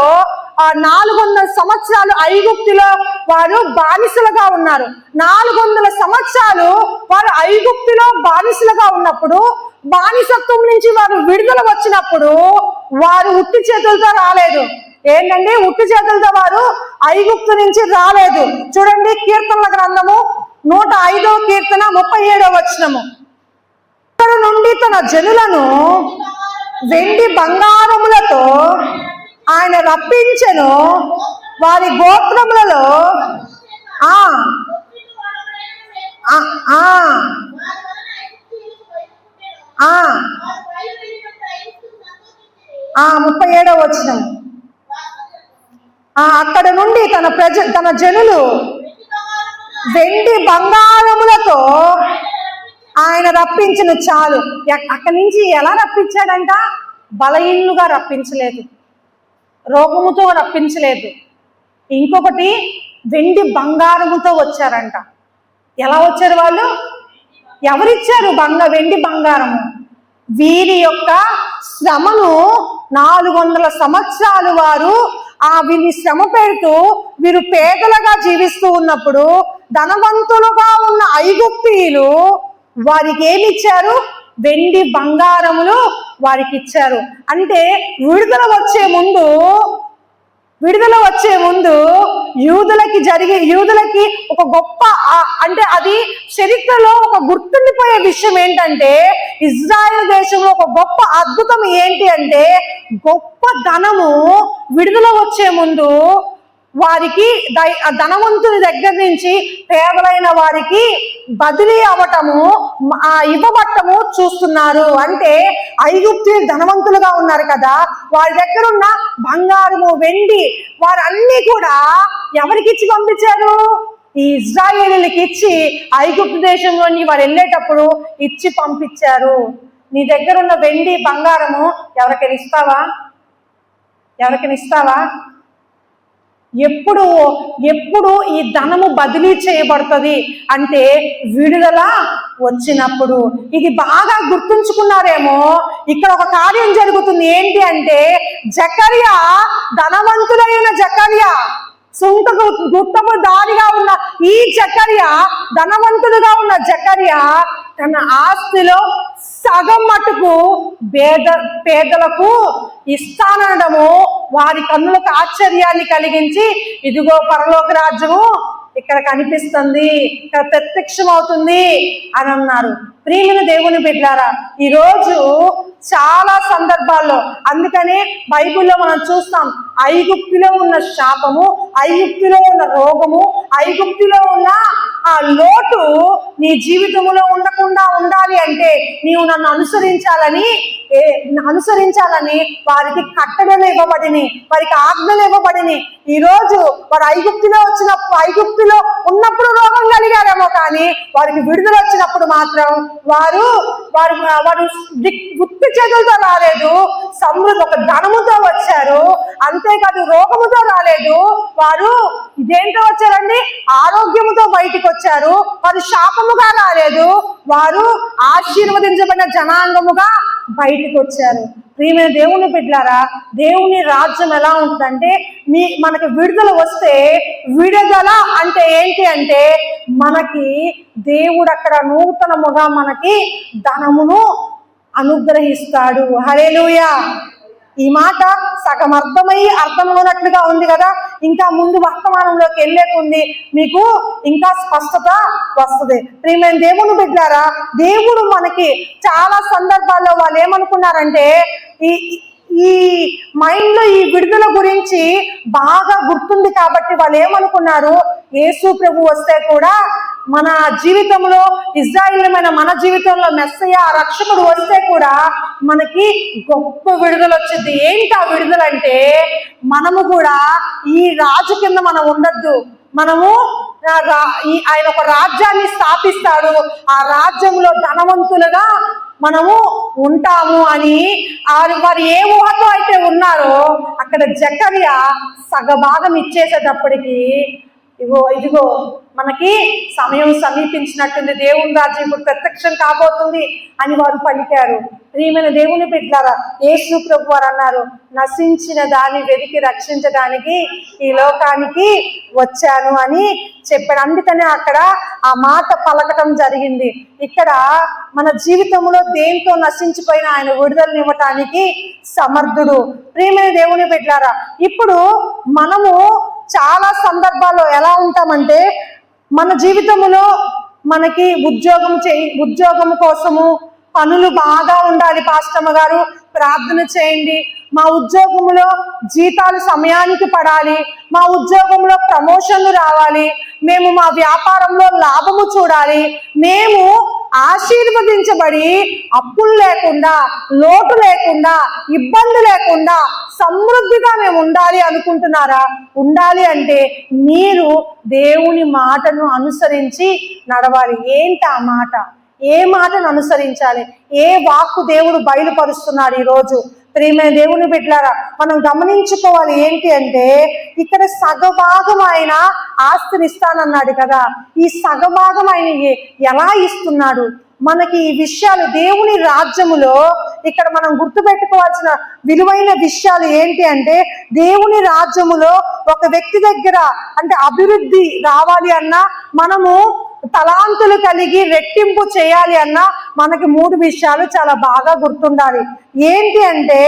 Speaker 1: 400 సంవత్సరాలు ఐగుప్తులో వారు బానిసలుగా ఉన్నారు. 400 సంవత్సరాలు వారు ఐగుప్తులో బానిసలుగా ఉన్నప్పుడు, బానిసత్వం నుంచి వారు విడుదల వచ్చినప్పుడు వారు ఉట్టి చేతులతో రాలేదు. ఏంటంటే ఉట్టి చేతులతో వారు ఐగుప్తు నుంచి రాలేదు. చూడండి, కీర్తనల గ్రంథము 105వ కీర్తన 37వ వచనము. అక్కడ నుండి తన జనులను వెండి బంగారములతో ఆయన రప్పించెను, వారి గోత్రములలో ఆ ఆ ఆ 37వ వచనం. అక్కడ నుండి తన జనులు వెండి బంగారములతో ఆయన రప్పించిన. చాలు. అక్కడి నుంచి ఎలా రప్పించాడంట? బలహీనులుగా రప్పించలేదు, రోగముతో రప్పించలేదు. ఇంకొకటి, వెండి బంగారముతో వచ్చారంట. ఎలా వచ్చారు వాళ్ళు? ఎవరిచ్చారు వెండి బంగారము? వీరి యొక్క శ్రమను 400 సంవత్సరాలు వారు వీరిని శ్రమ పెడుతూ వీరు పేదలుగా జీవిస్తూ ఉన్నప్పుడు ధనవంతులుగా ఉన్న ఐగుప్తీయులు వారికి ఏమిచ్చారు? వెండి బంగారములు వారికి ఇచ్చారు. అంటే విడుదల వచ్చే ముందు యూదులకి ఒక గొప్ప, అంటే అది చరిత్రలో ఒక గుర్తుండిపోయే విషయం ఏంటంటే, ఇజ్రాయెల్ దేశంలో ఒక గొప్ప అద్భుతం ఏంటి అంటే, గొప్ప ధనము విడుదల వచ్చే ముందు వారికి ధనవంతుని దగ్గర నుంచి పేదలైన వారికి బదిలీ అవ్వటము, ఇవ్వబట్టము చూస్తున్నారు. అంటే ఐగుప్తీయులు ధనవంతులుగా ఉన్నారు కదా, వారి దగ్గర ఉన్న బంగారము, వెండి వారన్నీ కూడా ఎవరికి ఇచ్చి పంపించారు? ఈ ఇజ్రాయేలీలకి ఇచ్చి ఐగుప్తు దేశంలోని వారు వెళ్ళేటప్పుడు ఇచ్చి పంపించారు. నీ దగ్గర ఉన్న వెండి బంగారము ఎవరికైనా ఇస్తావా? ఎప్పుడు ఈ ధనము బదిలీ చేయబడుతుంది అంటే విడుదల వచ్చినప్పుడు. ఇది బాగా గుర్తుంచుకున్నారేమో. ఇక్కడ ఒక కార్యం జరుగుతుంది. ఏంటి అంటే, జకర్యా, ధనవంతుడైన జకర్యా, గుట్టపు దారిగా ఉన్న ఈ జకర్యా, ధనవంతుడుగా ఉన్న జకర్యా తన ఆస్తిలో సగం మటుకు పేదలకు ఇస్తానడము వారి కన్నులకు ఆశ్చర్యాన్ని కలిగించి, ఇదిగో పరలోక రాజ్యము ఇక్కడ కనిపిస్తుంది, ఇక్కడ ప్రత్యక్షమవుతుంది అని అన్నారు. ప్రియమైన దేవుని బిడ్డలారా, ఈరోజు చాలా సందర్భాల్లో, అందుకనే బైబిల్లో మనం చూస్తాం, ఐగుప్తులో ఉన్న శాపము, ఐగుప్తులో ఉన్న రోగము, ఐగుప్తులో ఉన్న ఆ లోటు నీ జీవితంలో ఉండకుండా ఉండాలి అంటే నీవు నన్ను అనుసరించాలని వారికి కట్టడలు ఇవ్వబడిని, వారికి ఆజ్ఞలు ఇవ్వబడిని. ఈరోజు వారు ఐగుప్తులో ఉన్నప్పుడు రోగం కలిగారేమో, కానీ వారికి విడుదల వచ్చినప్పుడు మాత్రం వారు గుర్తు చేతులతో రాలేదు, సమృద్ధి ఒక ధనముతో వచ్చారు. అంతేకాదు రోగముతో రాలేదు, వారు ఇదేంటో వచ్చారండి, ఆరోగ్యముతో బయటికి వచ్చారు. వారు శాపముగా రాలేదు, వారు ఆశీర్వదించబడిన జనాంగముగా బయటికి వచ్చారు. ప్రియమైన దేవుని బిడ్డలారా, దేవుని రాజ్యం ఎలా ఉంటుందంటే, మనకి విడుదల వస్తే, విడుదల అంటే ఏంటి అంటే, మనకి దేవుడు అక్కడ నూతనముగా మనకి ధనమును అనుగ్రహిస్తాడు. హల్లెలూయా. ఈ మాట సగం అర్థమవునట్లుగా ఉంది కదా. ఇంకా ముందు వర్తమానంలోకి వెళ్ళేకుంది మీకు ఇంకా స్పష్టత వస్తుంది. ప్రియమైన దేవుని బిడ్డారా, దేవుడు మనకి చాలా సందర్భాల్లో వాళ్ళు ఏమనుకున్నారంటే ఈ మైండ్ లో ఈ విడుదల గురించి బాగా గుర్తుంది కాబట్టి వాళ్ళు ఏమనుకున్నారు, యేసు ప్రభు వస్తే కూడా మన జీవితంలో ఇజ్రాయేలీమైన మన జీవితంలో మెస్సయ్య రక్షకుడు వస్తే కూడా మనకి గొప్ప విడుదల వచ్చింది. ఏంటి ఆ విడుదల అంటే, మనము కూడా ఈ రాజు కింద మనం ఉండొద్దు, మనము ఆయన ఒక రాజ్యాన్ని స్థాపిస్తాడు, ఆ రాజ్యంలో ధనవంతులుగా మనము ఉంటాము అని వారు ఏ ఊహతో అయితే ఉన్నారో అక్కడ జకర్యా సగభాగం ఇచ్చేసేటప్పటికి ఇదిగో మనకి సమయం సమీపించినట్టుంది, దేవుని రాజ్యం ఇప్పుడు ప్రత్యక్షం కాబోతుంది అని వారు పలికారు. ప్రియమైన దేవుని బిడ్డలారా, యేసు ప్రభు వారు అన్నారు, నశించిన దాన్ని వెతికి రక్షించడానికి ఈ లోకానికి వచ్చాను అని చెప్పాడు. అందుకనే అక్కడ ఆ మాట పలకటం జరిగింది. ఇక్కడ మన జీవితంలో దేంతో నశించిపోయిన ఆయన విడుదలనివ్వటానికి సమర్థుడు. ప్రియమైన దేవుని బిడ్డలారా, ఇప్పుడు మనము చాలా సందర్భాల్లో ఎలా ఉంటామంటే, మన జీవితంలో మనకి ఉద్యోగం కోసము పనులు బాగా ఉండాలి, పాస్టమ్మ గారు ప్రార్థన చేయండి, మా ఉద్యోగంలో జీతాలు సమయానికి పడాలి, మా ఉద్యోగంలో ప్రమోషన్లు రావాలి, మేము మా వ్యాపారంలో లాభము చూడాలి, మేము ఆశీర్వదించబడి అప్పులు లేకుండా, లోటు లేకుండా, ఇబ్బంది లేకుండా సమృద్ధిగా మేము ఉండాలి అనుకుంటున్నారా? ఉండాలి అంటే మీరు దేవుని మాటను అనుసరించి నడవాలి. ఏంటి ఆ మాట? ఏ మాటను అనుసరించాలి? ఏ వాక్కు దేవుడు బయలుపరుస్తున్నాడు ఈరోజు? ప్రియమైన దేవుని బిడ్డలారా, మనం గమనించుకోవాలి ఏంటి అంటే, ఇక్కడ సగభాగం ఆయన ఆస్తిని ఇస్తానన్నాడు కదా. ఈ సగభాగం ఆయన ఎలా ఇస్తున్నాడు? మనకి ఈ విషయాలు దేవుని రాజ్యములో ఇక్కడ మనం గుర్తుపెట్టుకోవాల్సిన విలువైన విషయాలు ఏంటి అంటే, దేవుని రాజ్యములో ఒక వ్యక్తి దగ్గర అంటే అభివృద్ధి రావాలి అన్నా, మనము తలాంతులు కలిగి రెట్టింపు చేయాలి అన్నా మనకి 3 విషయాలు చాలా బాగా గుర్తుండాలి. ఏంటి అంటే,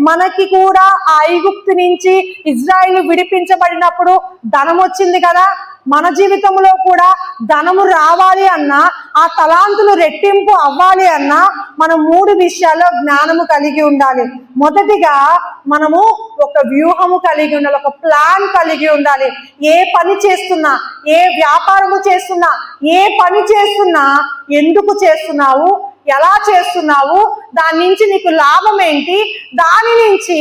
Speaker 1: మనకి కూడా ఆ ఐగుప్తు నుంచి ఇజ్రాయిల్ విడిపించబడినప్పుడు ధనం వచ్చింది కదా. మన జీవితంలో కూడా ధనము రావాలి అన్నా, ఆ తలాంతులు రెట్టింపు అవ్వాలి అన్నా మనం 3 విషయాల్లో జ్ఞానము కలిగి ఉండాలి. మొదటిగా మనము ఒక వ్యూహము కలిగి ఉండాలి, ఒక ప్లాన్ కలిగి ఉండాలి. ఏ పని చేస్తున్నా, ఏ వ్యాపారము చేస్తున్నా, ఏ పని చేస్తున్నా ఎందుకు చేస్తున్నావు, ఎలా చేస్తున్నావు, దాని నుంచి నీకు లాభం ఏంటి, దాని నుంచి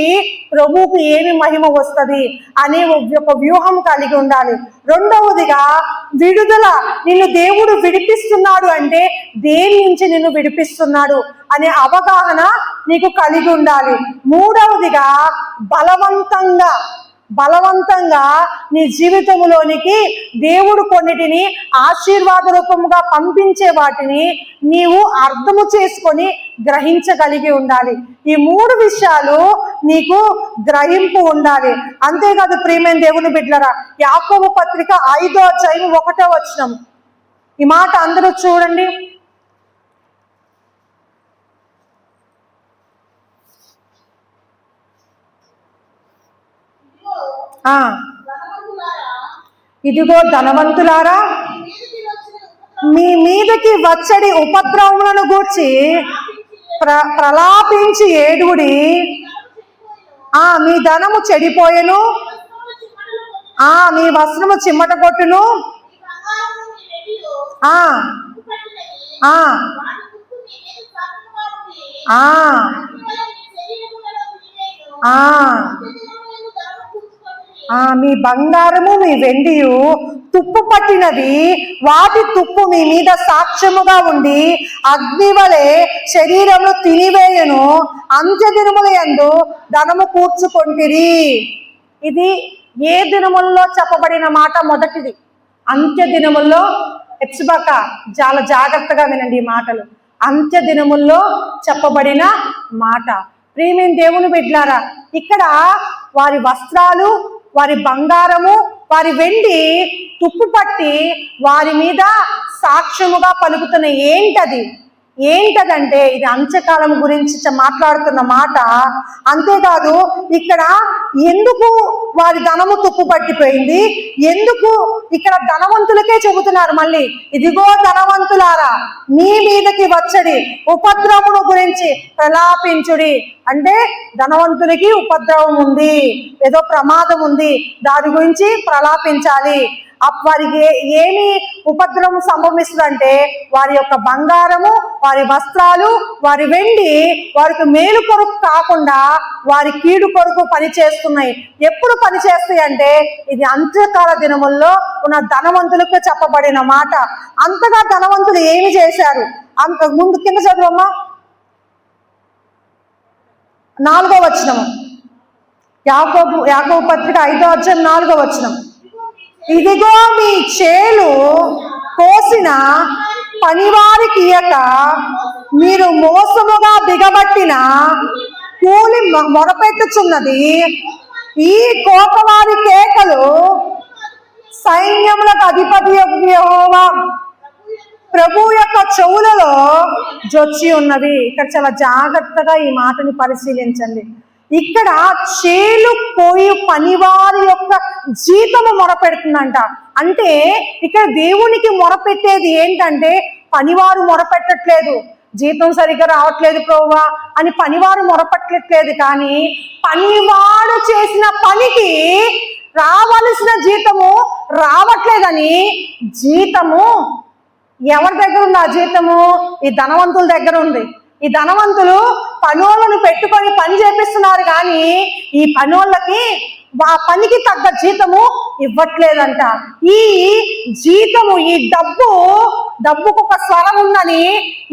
Speaker 1: ప్రభువుకు ఏమి మహిమ వస్తుంది అనే ఒక వ్యూహం కలిగి ఉండాలి. రెండవదిగా విడుదల, నిన్ను దేవుడు విడిపిస్తున్నాడు అంటే దేని నుంచి నిన్ను విడిపిస్తున్నాడు అనే అవగాహన నీకు కలిగి ఉండాలి. మూడవదిగా బలవంతంగా నీ జీవితంలోనికి దేవుడు కొన్నిటిని ఆశీర్వాద రూపంగా పంపించే వాటిని నీవు అర్థము చేసుకొని గ్రహించగలిగి ఉండాలి. ఈ 3 విషయాలు నీకు గ్రహింపు ఉండాలి. అంతేకాదు ప్రియమైన దేవుని బిడ్డలారా, యాకోబు పత్రిక 5వ అధ్యాయం 1వ వచనం, ఈ మాట అందరూ చూడండి. ఇదిగో ధనవంతులారా, మీ మీదకి వచ్చడి ఉపద్రవములను గూర్చి ప్రలాపించి ఏడుడి, మీ ధనము చెడిపోయెను, మీ వస్త్రము చిమ్మట కొట్టును, మీ బంగారము మీ వెండియు తుప్పు పట్టినది, వాటి తుప్పు మీ మీద సాక్ష్యముగా ఉండి అగ్ని వలె శరీరమును తినివేయను, అంత్యదినముల యందు ధనము కూర్చుకొంటిరి. ఇది ఏ దినముల్లో చెప్పబడిన మాట? మొదటిది అంత్య దినముల్లో. హెచ్చుబాక చాలా జాగ్రత్తగా వినండి ఈ మాటలు. అంత్య దినముల్లో చెప్పబడిన మాట. ప్రియమైన దేవుని బిడ్డలారా, ఇక్కడ వారి వస్త్రాలు, వారి బంగారము, వారి వెండి తుప్పు పట్టి వారి మీద సాక్ష్యముగా పలుకుతున్న ఏంటది? ఏంటదంటే ఇది అంత్యకాలం గురించి మాట్లాడుతున్న మాట. అంతేకాదు ఇక్కడ ఎందుకు వారి ధనము తుప్పు పట్టిపోయింది, ఎందుకు ఇక్కడ ధనవంతులకే చెబుతున్నారు మళ్ళీ, ఇదిగో ధనవంతులారా మీ మీదకి వచ్చడి ఉపద్రవమును గురించి ప్రలాపించుడి. అంటే ధనవంతులకి ఉపద్రవం ఉంది, ఏదో ప్రమాదం ఉంది, దాని గురించి ప్రలాపించాలి. వారికి ఏమి ఉపద్రవం సంభవిస్తుందంటే వారి యొక్క బంగారము, వారి వస్త్రాలు, వారి వెండి వారికి మేలు కొరకు కాకుండా వారి కీడు కొరకు పనిచేస్తున్నాయి. ఎప్పుడు పనిచేస్తాయి అంటే ఇది అంత్యకాల దినముల్లో ఉన్న ధనవంతులకు చెప్పబడిన మాట. అంతగా ధనవంతులు ఏమి చేశారు? ముందు కింద చదువమ్మా, 4వ వచనము, యాకోబు పత్రిక 5వ అధ్యాయం 4వ వచనం. ఇదిగో మీ చేలు కోసిన పనివారికి ఇయ్యక మీరు మోసముగా బిగబట్టిన కూలి మొరపెట్టుచున్నది. ఈ కోపవారి కేకలు సైన్యములకు అధిపతి యెహోవా ప్రభు యొక్క చెవులలో జొచ్చి ఉన్నవి. ఇక్కడ చాలా జాగ్రత్తగా ఈ మాటని పరిశీలించండి. ఇక్కడ చేలు పోయి పనివారి యొక్క జీతము మొరపెడుతుందంట. అంటే ఇక్కడ దేవునికి మొరపెట్టేది ఏంటంటే పనివారు మొరపెట్టట్లేదు, జీతం సరిగ్గా రావట్లేదు ప్రభువా అని పనివారు మొరపెట్టట్లేదు, కానీ పనివాడు చేసిన పనికి రావలసిన జీతము రావట్లేదని జీతము ఎవరి దగ్గర ఉంది? ఆ జీతము ఈ ధనవంతుల దగ్గర ఉంది. ఈ ధనవంతులు పనోళ్ళను పెట్టుకొని పని చేపిస్తున్నారు, కానీ ఈ పనోళ్ళకి ఆ పనికి తగ్గ జీతము ఇవ్వట్లేదంట. ఈ జీతము, ఈ డబ్బుకు ఒక స్వరం ఉందని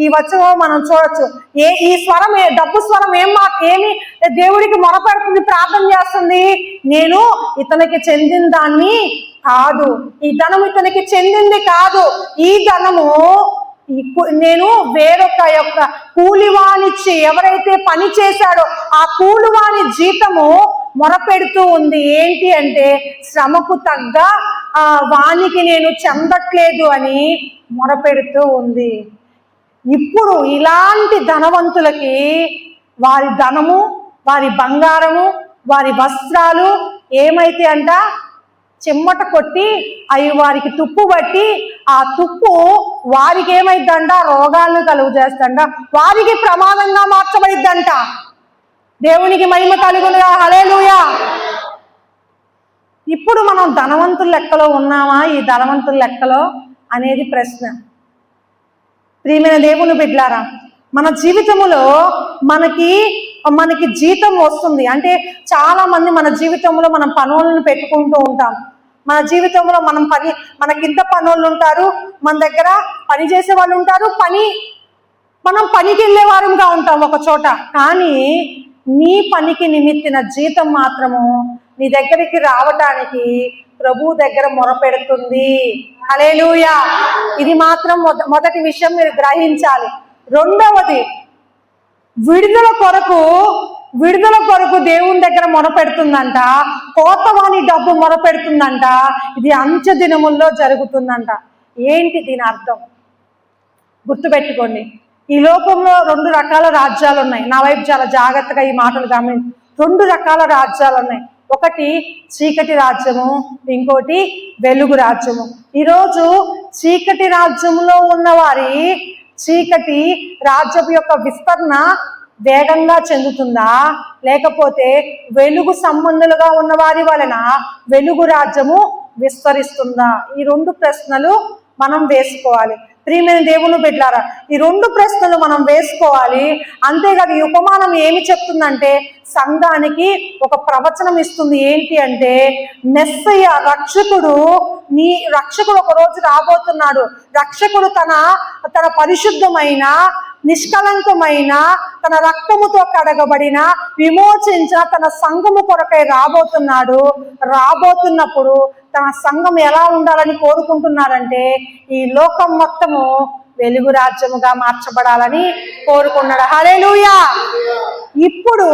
Speaker 1: ఈ వచనం మనం చూడొచ్చు. ఈ స్వరం, డబ్బు స్వరం ఏమి దేవుడికి మొరపెడుతుంది, ప్రార్థన చేస్తుంది, నేను ఇతనికి చెందిన దాన్ని కాదు, ఈ ధనము ఇతనికి చెందింది కాదు, ఈ ధనము నేను వేరొక యొక్క కూలివానిచ్చి ఎవరైతే పని చేశాడో ఆ కూలివాని జీతము మొరపెడుతూ ఉంది. ఏంటి అంటే శ్రమకు తగ్గ వానికి నేను చెందట్లేదు అని మొరపెడుతూ ఉంది. ఇప్పుడు ఇలాంటి ధనవంతులకి వారి ధనము, వారి బంగారము, వారి వస్త్రాలు ఏమైతే అంట చెమ్మట కొట్టి అవి వారికి తుప్పు పట్టి ఆ తుప్పు వారికి ఏమైద్దంట, రోగాలను కలుగు చేస్తంట, వారికి ప్రమాదంగా మార్చబడిద్దంట. దేవునికి మహిమ కలుగునుగా, హల్లెలూయా. ఇప్పుడు మనం ధనవంతుల లెక్కలో ఉన్నామా, ఈ ధనవంతుల లెక్కలో అనేది ప్రశ్న. ప్రియమైన దేవుని బిడ్డలారా, మన జీవితంలో మనకి జీతం వస్తుంది అంటే చాలా మంది మన జీవితంలో మనం పనులను పెట్టుకుంటూ ఉంటాం. మన జీవితంలో మనకింత పనులు ఉంటారు, మన దగ్గర పని చేసే వాళ్ళు ఉంటారు, మనం పనికి వెళ్ళే వారంగా ఉంటాం ఒక చోట. కానీ నీ పనికి నిమిత్తిన జీతం మాత్రము నీ దగ్గరికి రావటానికి ప్రభు దగ్గర మొరపెడుతుంది. హల్లెలూయా. ఇది మాత్రం మొదటి విషయం మీరు గ్రహించాలి. రెండవది, విడుదల కొరకు దేవుని దగ్గర మొరపెడుతుందంట, కోతవాని డబ్బు మొరపెడుతుందంట. ఇది అంత్య దినముల్లో జరుగుతుందంట. ఏంటి దీని అర్థం? గుర్తుపెట్టుకోండి, ఈ లోకంలో 2 రకాల రాజ్యాలు ఉన్నాయి. నా వైపు చాలా జాగ్రత్తగా ఈ మాటలు గమనించి, 2 రకాల రాజ్యాలు ఉన్నాయి. ఒకటి చీకటి రాజ్యము, ఇంకోటి వెలుగు రాజ్యము. ఈరోజు చీకటి రాజ్యంలో ఉన్నవారి చీకటి రాజ్యపు యొక్క విస్తరణ వేగంగా చెందుతుందా, లేకపోతే వెలుగు సంబంధులుగా ఉన్నవారి వలన వెలుగు రాజ్యము విస్తరిస్తుందా? ఈ 2 ప్రశ్నలు మనం వేసుకోవాలి. ప్రియమైన దేవుని బిడ్డలారా, ఈ 2 ప్రశ్నలు మనం వేసుకోవాలి. అంతేకాదు ఈ ఉపమానం ఏమి చెప్తుందంటే సంఘానికి ఒక ప్రవచనం ఇస్తుంది. ఏంటి అంటే మెస్సయ్య రక్షకుడు ఒక రోజు రాబోతున్నాడు. రక్షకుడు తన పరిశుద్ధమైన, నిష్కలంకమైన, తన రక్తముతో కడగబడిన, విమోచించిన తన సంఘము కొరకై రాబోతున్నప్పుడు తన సంఘం ఎలా ఉండాలని కోరుకుంటున్నారంటే ఈ లోకం మొత్తము వెలుగు రాజ్యముగా మార్చబడాలని కోరుకున్నాడు. హల్లెలూయా. ఇప్పుడు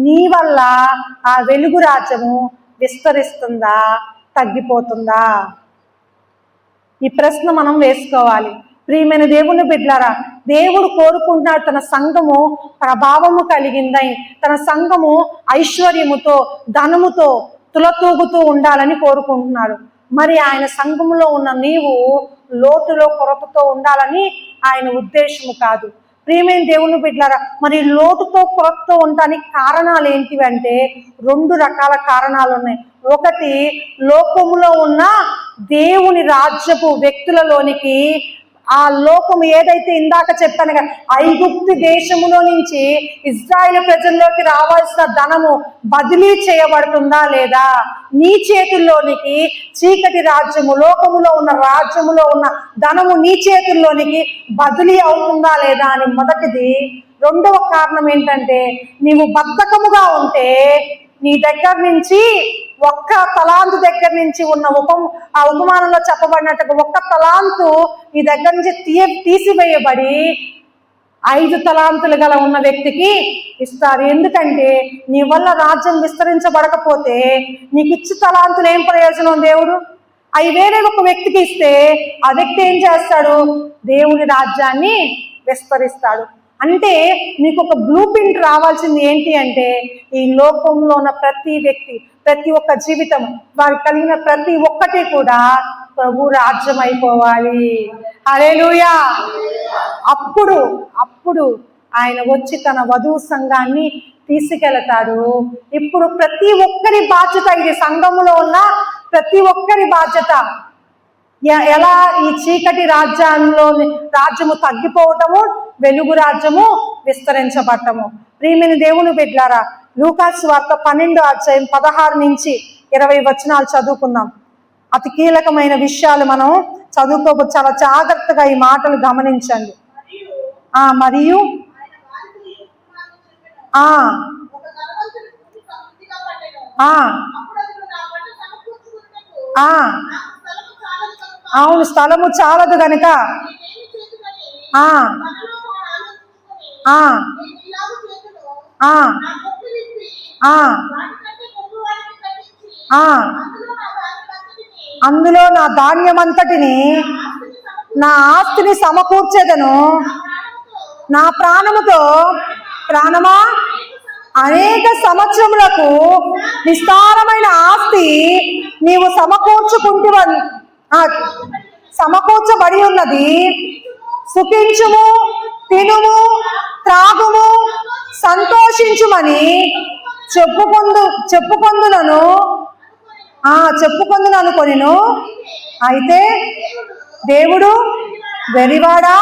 Speaker 1: నీ వల్ల ఆ వెలుగు రాజ్యము విస్తరిస్తుందా, తగ్గిపోతుందా? ఈ ప్రశ్న మనం వేసుకోవాలి. ప్రియమైన దేవుని బిడ్డలారా, దేవుడు కోరుకుంటున్నాడు తన సంఘము ప్రభావము కలిగిందని, తన సంఘము ఐశ్వర్యముతో ధనముతో తులతూగుతూ ఉండాలని కోరుకుంటున్నాడు. మరి ఆయన సంఘములో ఉన్న నీవు లోటులో కొరతతో ఉండాలని ఆయన ఉద్దేశము కాదు. ప్రియమైన దేవుని బిడ్డలారా, మరి లోటుతో కొరతతో ఉండడానికి కారణాలు ఏంటివి అంటే 2 రకాల కారణాలు ఉన్నాయి. ఒకటి, లోకములో ఉన్న దేవుని రాజ్యపు వ్యక్తులలోనికి ఆ లోకము ఏదైతే ఇందాక చెప్పాను కదా, ఐగుప్తు దేశములో నుంచి ఇజ్రాయేలు ప్రజల్లోకి రావాల్సిన ధనము బదిలీ చేయబడుతుందా లేదా, నీ చేతుల్లోనికి చీకటి రాజ్యము లోకములో ఉన్న రాజ్యములో ఉన్న ధనము నీ చేతుల్లోనికి బదిలీ అవుతుందా లేదా అని మొదటిది. రెండవ కారణం ఏంటంటే, నీవు బద్ధకముగా ఉంటే నీ దగ్గర నుంచి ఒక్క తలాంతు దగ్గర నుంచి ఉన్న ఆ ఉపమానంలో చెప్పబడినట్టుగా 1 తలాంతు నీ దగ్గర నుంచి తీసివేయబడి 5 తలాంతులు గల ఉన్న వ్యక్తికి ఇస్తారు. ఎందుకంటే నీ వల్ల రాజ్యం విస్తరించబడకపోతే నీకు ఇచ్చి తలాంతులు ఏం ప్రయోజనం? దేవుడు అవి వేరే ఒక వ్యక్తికి ఇస్తే ఆ వ్యక్తి ఏం చేస్తాడు? దేవుని రాజ్యాన్ని విస్తరిస్తాడు. అంటే నీకు ఒక బ్లూ ప్రింట్ రావాల్సింది ఏంటి అంటే, ఈ లోకంలో ఉన్న ప్రతి వ్యక్తి, ప్రతి ఒక్క జీవితం, వారికి కలిగిన ప్రతి ఒక్కటి కూడా ప్రభు రాజ్యం అయిపోవాలి. హల్లెలూయా. అప్పుడు ఆయన వచ్చి తన వధువు సంఘాన్ని తీసుకెళ్తాడు. ఇప్పుడు ప్రతి ఒక్కరి బాధ్యత ఇది, సంఘములో ఉన్న ప్రతి ఒక్కరి బాధ్యత. ఎలా ఈ చీకటి రాజ్యము తగ్గిపోవటము, వెలుగు రాజ్యము విస్తరించబడటము. ప్రియమైన దేవుని బిడ్డలారా, లూకాసు సువార్త 12వ అధ్యాయం 16 నుంచి 20 వచనాలు చదువుకుందాం. అతి కీలకమైన విషయాలు మనం చదువుకోవచ్చు. చాలా జాగ్రత్తగా ఈ మాటలు గమనించండి. మరియు అవును, స్థలము చాలదు గనుక అందులో నా ధాన్యమంతటిని, నా ఆస్తిని సమకూర్చేదను. నా ప్రాణముతో, ప్రాణమా, అనేక సంవత్సరములకు విస్తారమైన ఆస్తి నీవు సమకూర్చబడి ఉన్నది. సుఖించుము, తినుము, త్రాగుము, సంతోషించుమని చెప్పుకొందును అనుకొనిను. అయితే దేవుడు, వెరివాడా,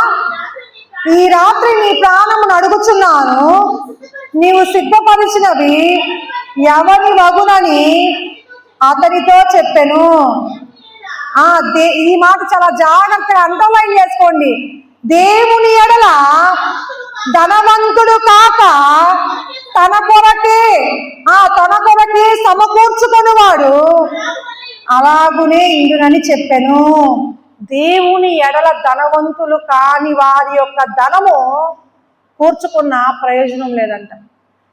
Speaker 1: ఈ రాత్రి నీ ప్రాణమును అడుగుచున్నాను, నీవు సిద్ధపరిచినవి ఎవరి వగునని అతనితో చెప్పెను. ఈ మాట చాలా జాగ్రత్తగా అండర్లైన్ చేసుకోండి. దేవుని ఎడల ధనవంతుడు కాక తన కొరకే సమకూర్చుకొనివాడు అలాగునే ఇండునని చెప్పెను. దేవుని ఎడల ధనవంతులు కాని వారి యొక్క ధనము కూర్చుకున్న ప్రయోజనం లేదంట.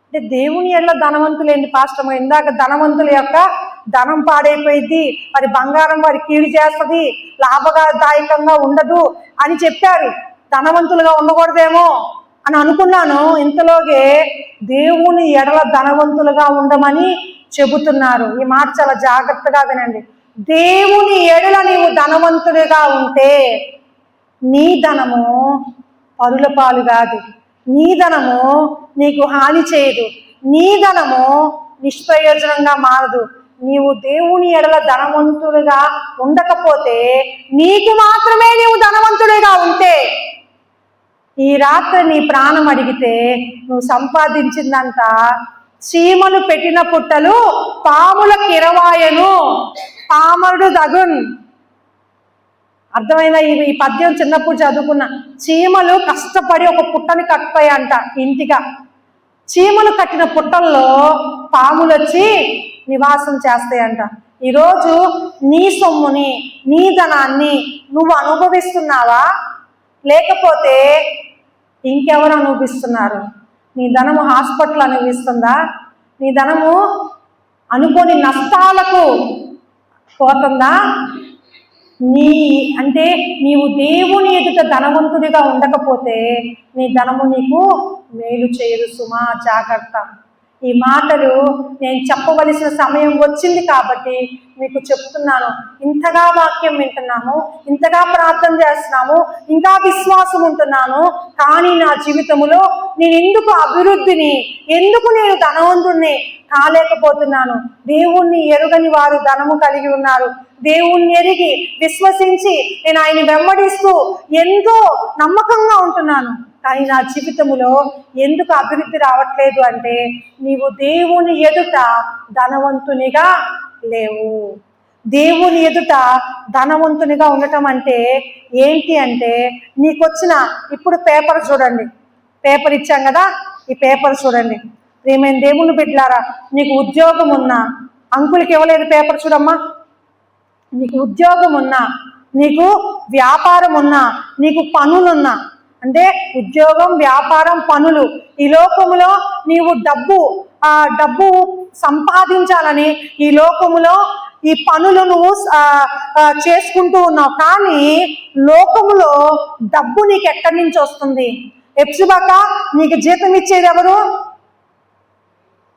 Speaker 1: అంటే దేవుని ఎడల ధనవంతులు ఏంటి పాస్టర్? ఇందాక ధనవంతుల యొక్క ధనం పాడైపోయింది, మరి బంగారం వారి కీడు చేస్తుంది, లాభదాయకంగా ఉండదు అని చెప్పారు. ధనవంతులుగా ఉండకూడదేమో అని అనుకున్నాను. ఇంతలోగే దేవుని ఎడల ధనవంతులుగా ఉండమని చెబుతున్నారు. ఈ మాట చాలా జాగ్రత్తగా వినండి. దేవుని ఎడల నీవు ధనవంతుడిగా ఉంటే నీ ధనము పరుల పాలు కాదు, నీ ధనము నీకు హాని చేయదు, నీ ధనము నిష్ప్రయోజనంగా మారదు. నీవు దేవుని ఎడల ధనవంతుడిగా ఉండకపోతే, నీకు మాత్రమే నీవు ధనవంతుడిగా ఉంటే, ఈ రాత్రి నీ ప్రాణం అడిగితే నువ్వు సంపాదించిందంతా చీమలు పెట్టిన పుట్టలు పాముల కిరవాయను, పామరుడు దగున్. అర్థమైందా? ఈ పద్యం చిన్నప్పుడు చదువుకున్నా. చీమలు కష్టపడి ఒక పుట్టని కట్టుతాయంట ఇంటిగా. చీమలు కట్టిన పుట్టల్లో పాములు వచ్చి నివాసం చేస్తాయంట. ఈరోజు నీ సొమ్ముని, నీ ధనాన్ని నువ్వు అనుభవిస్తున్నావా, లేకపోతే ఇంకెవరు అనుభవిస్తున్నారు? నీ ధనము హాస్పిటల్ అనుభవిస్తుందా? నీ ధనము అనుకోని నష్టాలకు పోతుందా? అంటే నీవు దేవుని ఎదుట ధనవంతుడిగా ఉండకపోతే నీ ధనము నీకు మేలు చేయదు సుమా, జాగ్రత్త. ఈ మాటలు నేను చెప్పవలసిన సమయం వచ్చింది కాబట్టి మీకు చెప్తున్నాను. ఇంతగా వాక్యం వింటున్నాము, ఇంతగా ప్రార్థన చేస్తున్నాము, ఇంకా విశ్వాసం ఉంటున్నాను, కానీ నా జీవితంలో నేను ఎందుకు అభివృద్ధిని, ఎందుకు నేను ధనవంతుడిని కాలేకపోతున్నాను? దేవుణ్ణి ఎరుగని వారు ధనము కలిగి ఉన్నారు. దేవుణ్ణి ఎరిగి విశ్వసించి నేను ఆయన వెంబడిస్తూ ఎంతో నమ్మకంగా ఉంటున్నాను, కానీ నా జీవితంలో ఎందుకు అభివృద్ధి రావట్లేదు అంటే నీవు దేవుని ఎదుట ధనవంతునిగా లేవు. దేవుని ఎదుట ధనవంతునిగా ఉండటం అంటే ఏంటి అంటే, నీకొచ్చిన ఇప్పుడు పేపర్ చూడండి, పేపర్ ఇచ్చాం కదా, ఈ పేపర్ చూడండి. ప్రియమైన దేవుని బిడ్డలారా, నీకు ఉద్యోగం ఉన్నా, అంకులకి ఇవ్వలేదు పేపర్ చూడమ్మా, నీకు ఉద్యోగం ఉన్నా, నీకు వ్యాపారం ఉన్నా, నీకు పనులున్నా, అంటే ఉద్యోగం, వ్యాపారం, పనులు, ఈ లోకములో నీవు డబ్బు సంపాదించాలని ఈ లోకములో ఈ పనులు నువ్వు చేసుకుంటూ ఉన్నావు, కానీ లోకములో డబ్బు నీకు ఎక్కడి నుంచి వస్తుంది? ఎప్సిబాక, నీకు జీతం ఇచ్చేది ఎవరు?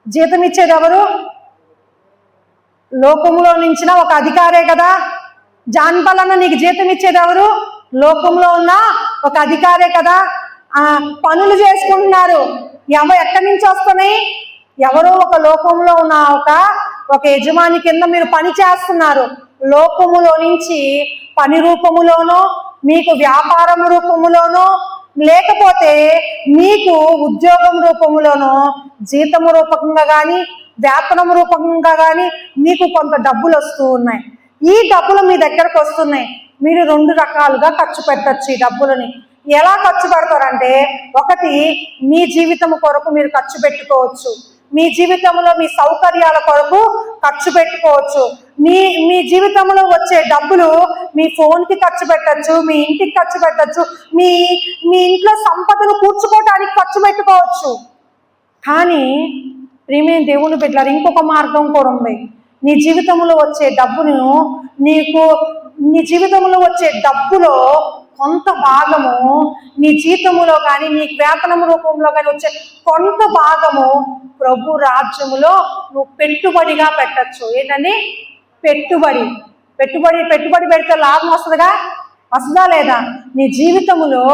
Speaker 1: జీతం ఇచ్చేది ఎవరు? లోకములో నుంచిన ఒక అధికారే కదా. జాన్పలన్న నీకు జీతం ఇచ్చేది ఎవరు? లోకంలో ఉన్న ఒక అధికారే కదా. పనులు చేసుకుంటున్నారు, ఎక్కడి నుంచి వస్తున్నాయి? ఎవరో ఒక లోకంలో ఉన్న ఒక యజమాని కింద మీరు పని చేస్తున్నారు. లోకములో నుంచి పని రూపములోనో, మీకు వ్యాపారం రూపములోనో, లేకపోతే మీకు ఉద్యోగం రూపములోనో, జీతము రూపకంగా కానీ వేతనం రూపకంగా కానీ మీకు కొంత డబ్బులు వస్తూ ఉన్నాయి. ఈ డబ్బులు మీ దగ్గరకు వస్తున్నాయి, మీరు రెండు రకాలుగా ఖర్చు పెట్టచ్చు. ఈ డబ్బులని ఎలా ఖర్చు పెడతారంటే, ఒకటి మీ జీవితం కొరకు మీరు ఖర్చు పెట్టుకోవచ్చు, మీ జీవితంలో మీ సౌకర్యాల కొరకు ఖర్చు పెట్టుకోవచ్చు. మీ జీవితంలో వచ్చే డబ్బులు మీ ఫోన్కి ఖర్చు పెట్టచ్చు, మీ ఇంటికి ఖర్చు పెట్టచ్చు, మీ ఇంట్లో సంపదను కూర్చుకోవడానికి ఖర్చు పెట్టుకోవచ్చు. కానీ ప్రియమైన దేవుని బిడ్డలారా, ఇంకొక మార్గం కూడా ఉంది. నీ జీవితంలో వచ్చే డబ్బును నీ జీవితంలో వచ్చే డబ్బులో కొంత భాగము నీ జీతములో కానీ నీ వేతనం రూపంలో కానీ వచ్చే కొంత భాగము ప్రభు రాజ్యములో నువ్వు పెట్టుబడిగా పెట్టచ్చు. ఏంటని? పెట్టుబడి పెడితే లాభం వస్తుందా లేదా? నీ జీవితములో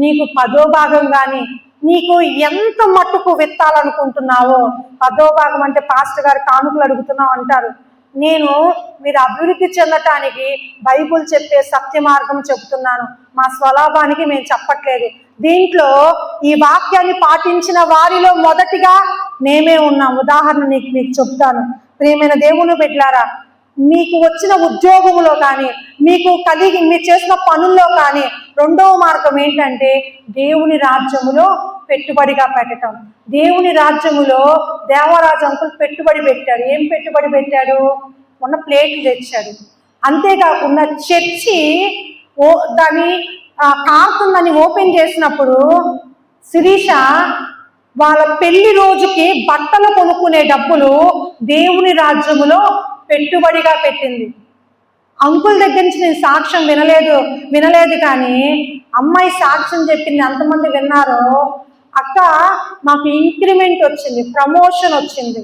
Speaker 1: నీకు 10వ భాగం కానీ, నీకు ఎంత మట్టుకు విత్తాలనుకుంటున్నావో, 10వ భాగం అంటే పాస్టర్ గారు కానుకలు అడుగుతున్నావు అంటారు. మీరు అభివృద్ధి చెందటానికి బైబుల్ చెప్పే సత్య మార్గం చెబుతున్నాను, మా స్వలాభానికి మేము చెప్పట్లేదు. దీంట్లో ఈ వాక్యాన్ని పాటించిన వారిలో మొదటిగా మేమే ఉన్నాం. ఉదాహరణ మీకు చెప్తాను. ప్రియమైన దేవుని బిడ్డలారా, మీకు వచ్చిన ఉద్యోగంలో కానీ, మీరు చేసిన పనుల్లో కానీ రెండవ మార్గం ఏంటంటే దేవుని రాజ్యములో పెట్టుబడిగా పెట్టడం. దేవుని రాజ్యములో దేవరాజు అంకుల్ పెట్టుబడి పెట్టాడు. ఏం పెట్టుబడి పెట్టాడు? మొన్న ప్లేట్లు తెచ్చాడు. అంతేకాకుండా చర్చి దాని కారుతుందని ఓపెన్ చేసినప్పుడు శిరీష వాళ్ళ పెళ్లి రోజుకి బట్టలు కొనుక్కునే డబ్బులు దేవుని రాజ్యములో పెట్టుబడిగా పెట్టింది. అంకుల్ దగ్గర నుంచి నేను సాక్ష్యం వినలేదు కానీ అమ్మాయి సాక్ష్యం చెప్పింది. ఎంతమంది విన్నారో? అక్క, మాకు ఇంక్రిమెంట్ వచ్చింది, ప్రమోషన్ వచ్చింది.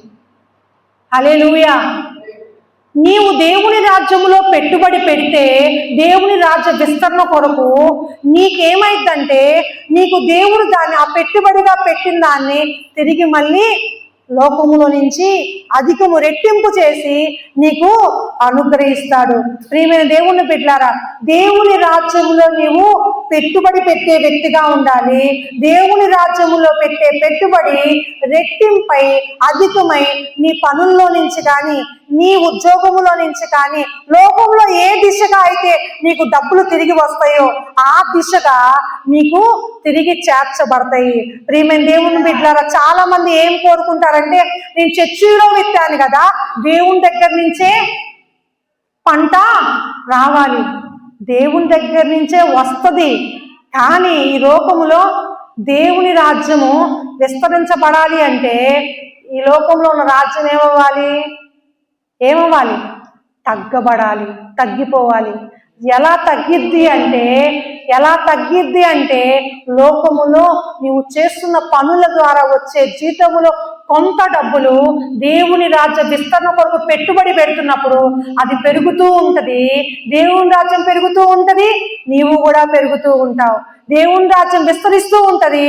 Speaker 1: హల్లెలూయా. నీవు దేవుని రాజ్యములో పెట్టుబడి పెడితే దేవుని రాజ్య విస్తరణ కొరకు నీకేమైందంటే, నీకు దేవుడు ఆ పెట్టుబడిగా పెట్టిన దాన్ని తిరిగి మళ్ళీ లోకములో నుంచి అధికము రెట్టింపు చేసి నీకు అనుగ్రహిస్తాడు. ప్రియమైన దేవుని బిడ్డలారా, దేవుని రాజ్యములో నీవు పెట్టుబడి పెట్టే వ్యక్తిగా ఉండాలి. దేవుని రాజ్యములో పెట్టే పెట్టుబడి రెట్టింపై అధికమై నీ పనుల్లో నుంచి కానీ, నీ ఉద్యోగములో నుంచి కానీ, లోకంలో ఏ దిశగా అయితే నీకు డబ్బులు తిరిగి వస్తాయో ఆ దిశగా నీకు తిరిగి చేర్చబడతాయి. ప్రియమైన దేవుని బిడ్డలారా, చాలా మంది ఏం కోరుకుంటారంటే, నేను చర్చిలో విత్తాను కదా, దేవుని దగ్గర నుంచే పంట రావాలి, దేవుని దగ్గర నుంచే వస్తుంది. కానీ ఈ లోకములో దేవుని రాజ్యము విస్తరించబడాలి అంటే ఈ లోకంలో ఉన్న రాజ్యం ఏమవ్వాలి? తగ్గబడాలి, తగ్గిపోవాలి. ఎలా తగ్గిద్ది అంటే లోకములో నీవు చేస్తున్న పనుల ద్వారా వచ్చే జీతములో కొంత డబ్బులు దేవుని రాజ్య విస్తరణ కొరకు పెట్టుబడి పెడుతున్నప్పుడు అది పెరుగుతూ ఉంటది. దేవుని రాజ్యం పెరుగుతూ ఉంటది, నీవు కూడా పెరుగుతూ ఉంటావు. దేవుని రాజ్యం విస్తరిస్తూ ఉంటది.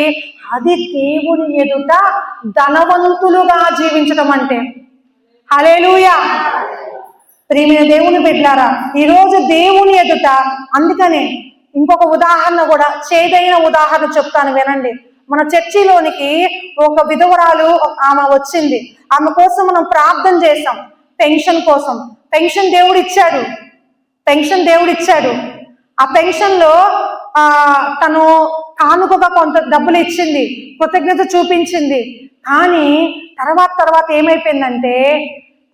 Speaker 1: అది దేవుని ఎదుట ధనవంతులుగా జీవించడం అంటే. హల్లెలూయా. ప్రియమైన దేవుని బిడ్డలారా, ఈరోజు దేవుని ఎదుట, అందుకనే ఇంకొక ఉదాహరణ కూడా, చేదైన ఉదాహరణ చెప్తాను వినండి. మన చర్చిలోనికి ఒక విధవరాలు ఆమె వచ్చింది. ఆమె కోసం మనం ప్రార్థన చేశాం, పెన్షన్ కోసం. పెన్షన్ దేవుడు ఇచ్చాడు. ఆ పెన్షన్ లో తను కానుకగా కొంత డబ్బులు ఇచ్చింది, కృతజ్ఞత చూపించింది. కానీ తర్వాత ఏమైపోయిందంటే,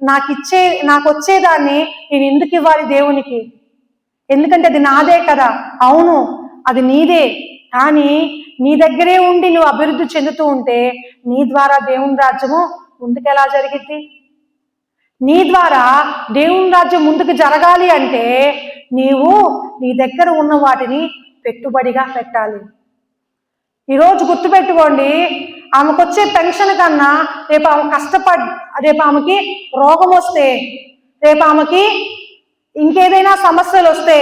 Speaker 1: నాకు వచ్చేదాన్ని నేను ఎందుకు ఇవ్వాలి దేవునికి? ఎందుకంటే అది నాదే కదా. అవును, అది నీదే. కానీ నీ దగ్గరే ఉండి నువ్వు అభివృద్ధి చెందుతూ ఉంటే నీ ద్వారా దేవుని రాజ్యము ముందుకు ఎలా జరిగిద్ది? నీ ద్వారా దేవుని రాజ్యం ముందుకు జరగాలి అంటే నీవు నీ దగ్గర ఉన్న వాటిని పెట్టుబడిగా పెట్టాలి. ఈరోజు గుర్తుపెట్టుకోండి, ఆమెకు వచ్చే పెన్షన్ కన్నా రేపు ఆమె రేపు ఆమెకి రోగం వస్తే, రేపు ఆమెకి ఇంకేదైనా సమస్యలు వస్తే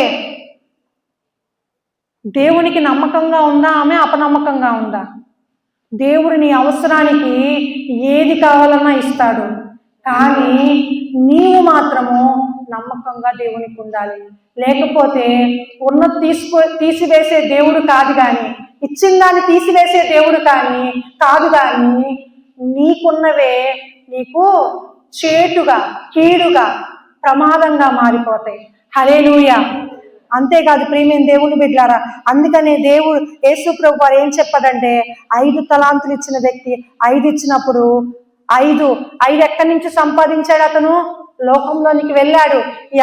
Speaker 1: దేవునికి నమ్మకంగా ఉందా, ఆమె అపనమ్మకంగా ఉందా? దేవుడు నీ అవసరానికి ఏది కావాలన్నా ఇస్తాడు. కానీ నీవు మాత్రము నమ్మకంగా దేవునికి ఉండాలి. లేకపోతే ఉన్నది తీసివేసే దేవుడు కాదు, కానీ ఇచ్చిన దాన్ని తీసివేసే దేవుడు కాదు. కానీ నీకున్నవే నీకు చేటుగా, కీడుగా, ప్రమాదంగా మారిపోతాయి. హల్లెలూయా. అంతేకాదు ప్రియమైన దేవుని బిడ్డలారా, అందుకనే దేవుడు యేసు ప్రభు వారు ఏం చెప్పాడంటే, 5 తలాంతులు ఇచ్చిన వ్యక్తి 5 ఇచ్చినప్పుడు 5 ఎక్కడి నుంచి సంపాదించాడు? అతను లోకంలోనికి వెళ్ళాడు. ఈ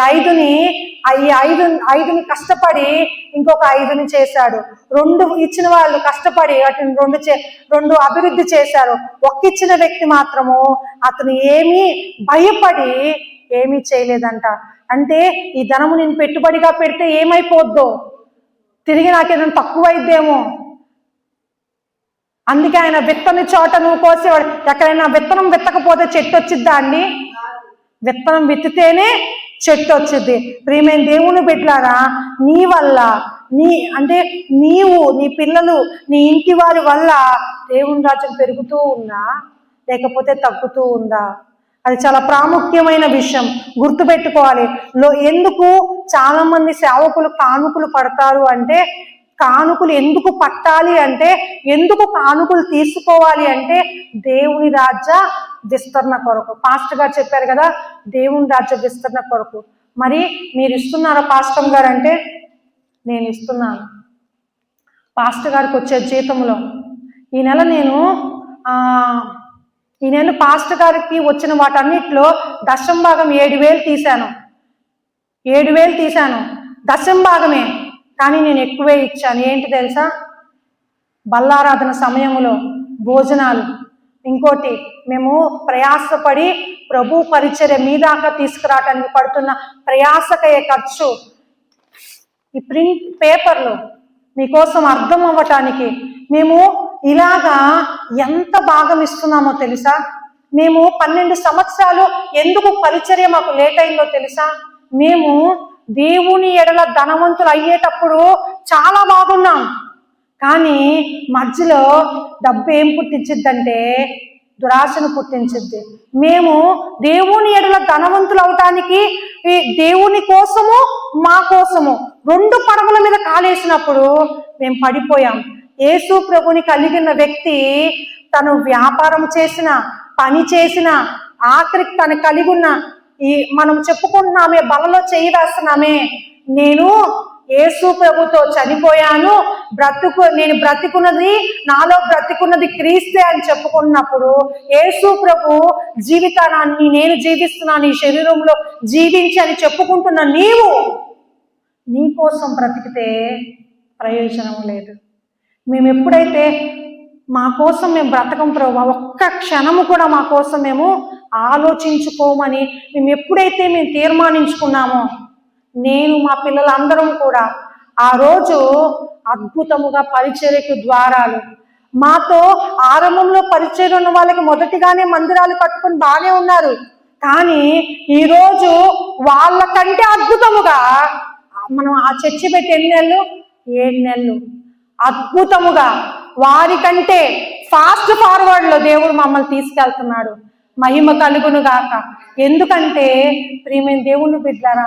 Speaker 1: ఐదుని కష్టపడి ఇంకొక 5ని చేశాడు. 2 ఇచ్చిన వాళ్ళు కష్టపడి వాటిని 2 అభివృద్ధి చేశారు. ఇచ్చిన వ్యక్తి మాత్రము అతను భయపడి ఏమీ చేయలేదంట. అంటే ఈ ధనము నేను పెట్టుబడిగా పెడితే ఏమైపోద్దో, తిరిగి నాకేదైనా తక్కువైద్దేమో. అందుకే ఆయన విత్తని చోట నువ్వు కోసేవాడు. ఎక్కడైనా విత్తనం విత్తకపోతే చెట్టు వచ్చిద్దా అండి? విత్తనం విత్తితేనే చెట్టు వచ్చింది. ప్రియమైన దేవుని బిడ్డలారా, నీ వల్ల నీవు, నీ పిల్లలు, నీ ఇంటి వారి వల్ల దేవుని రాజ్యం పెరుగుతూ ఉందా లేకపోతే తగ్గుతూ ఉందా? అది చాలా ప్రాముఖ్యమైన విషయం, గుర్తుపెట్టుకోవాలి. ఎందుకు చాలా మంది సేవకులు కానుకలు పడతారు అంటే, కానుకలు ఎందుకు పట్టాలి అంటే, ఎందుకు కానుకలు తీసుకోవాలి అంటే, దేవుని రాజ్య విస్తరణ కొరకు. పాస్టర్ గారు చెప్పారు కదా, దేవుని రాజ్య విస్తరణ కొరకు. మరి మీరు ఇస్తున్నారా పాస్టర్ గారు అంటే, నేను ఇస్తున్నాను. పాస్టర్ గారికి వచ్చే జీతంలో ఈ నెల పాస్టర్ గారికి వచ్చిన వాటన్నిటిలో దశం భాగం 7,000 తీశాను. 7,000 తీశాను, దశం భాగమే. కానీ నేను ఎక్కువే ఇచ్చాను. ఏంటి తెలుసా? బల్లారాధన సమయంలో భోజనాలు, ఇంకోటి మేము ప్రయాసపడి ప్రభు పరిచర్య మీ దాకా తీసుకురావటానికి పడుతున్న ప్రయాసకయ్యే ఖర్చు, ఈ ప్రింట్ పేపర్లు మీకోసం అర్థం అవ్వటానికి మేము ఇలాగా ఎంత భాగం ఇస్తున్నామో తెలుసా? మేము 12 సంవత్సరాలు ఎందుకు పరిచర్య మాకు లేట్ అయిందో తెలుసా? మేము దేవుని ఎడల ధనవంతులు అయ్యేటప్పుడు చాలా బాగున్నాం. కానీ మధ్యలో డబ్బు ఏం పుట్టించిద్దంటే దురాశను పుట్టించిద్ది. మేము దేవుని ఎడల ధనవంతులు అవటానికి దేవుని కోసము మా కోసము 2 పడవల మీద కాలేసినప్పుడు మేము పడిపోయాం. యేసు ప్రభుని కలిగిన వ్యక్తి తను వ్యాపారం చేసిన, పని చేసిన, ఆఖరికి తను కలిగి ఉన్న మనం చెప్పుకుంటున్నామే, బలలో చేయి వేస్తున్నామే, నేను యేసు ప్రభుతో చనిపోయాను, నేను బ్రతికున్నది, నాలో బ్రతికున్నది క్రీస్తే అని చెప్పుకున్నప్పుడు, యేసు ప్రభు జీవితాన్ని నేను జీవిస్తున్నాను, ఈ శరీరంలో జీవించి అని చెప్పుకుంటున్న నీవు నీ కోసం బ్రతికితే ప్రయోజనం లేదు. మేము ఎప్పుడైతే మా కోసం మేము బ్రతకం ప్రభు, ఒక్క క్షణము కూడా మా కోసం మేము ఆలోచించుకోమని మేము ఎప్పుడైతే మేము తీర్మానించుకున్నామో, నేను మా పిల్లలందరం కూడా ఆ రోజు అద్భుతముగా పరిచర్యకు ద్వారాలు, మాతో ఆరంభంలో పరిచయం ఉన్న వాళ్ళకి మొదటిగానే మందిరాలు కట్టుకొని బాగానే ఉన్నారు. కానీ ఈరోజు వాళ్ళకంటే అద్భుతముగా మనం ఆ చర్చి పెట్టి ఎన్ని నెలలు, 7 నెలలు, అద్భుతముగా వారికంటే ఫాస్ట్ ఫార్వర్డ్లో దేవుడు మమ్మల్ని తీసుకెళ్తున్నాడు. మహిమ కలుగును గాక. ఎందుకంటే ప్రియమైన దేవుని బిడ్డలారా,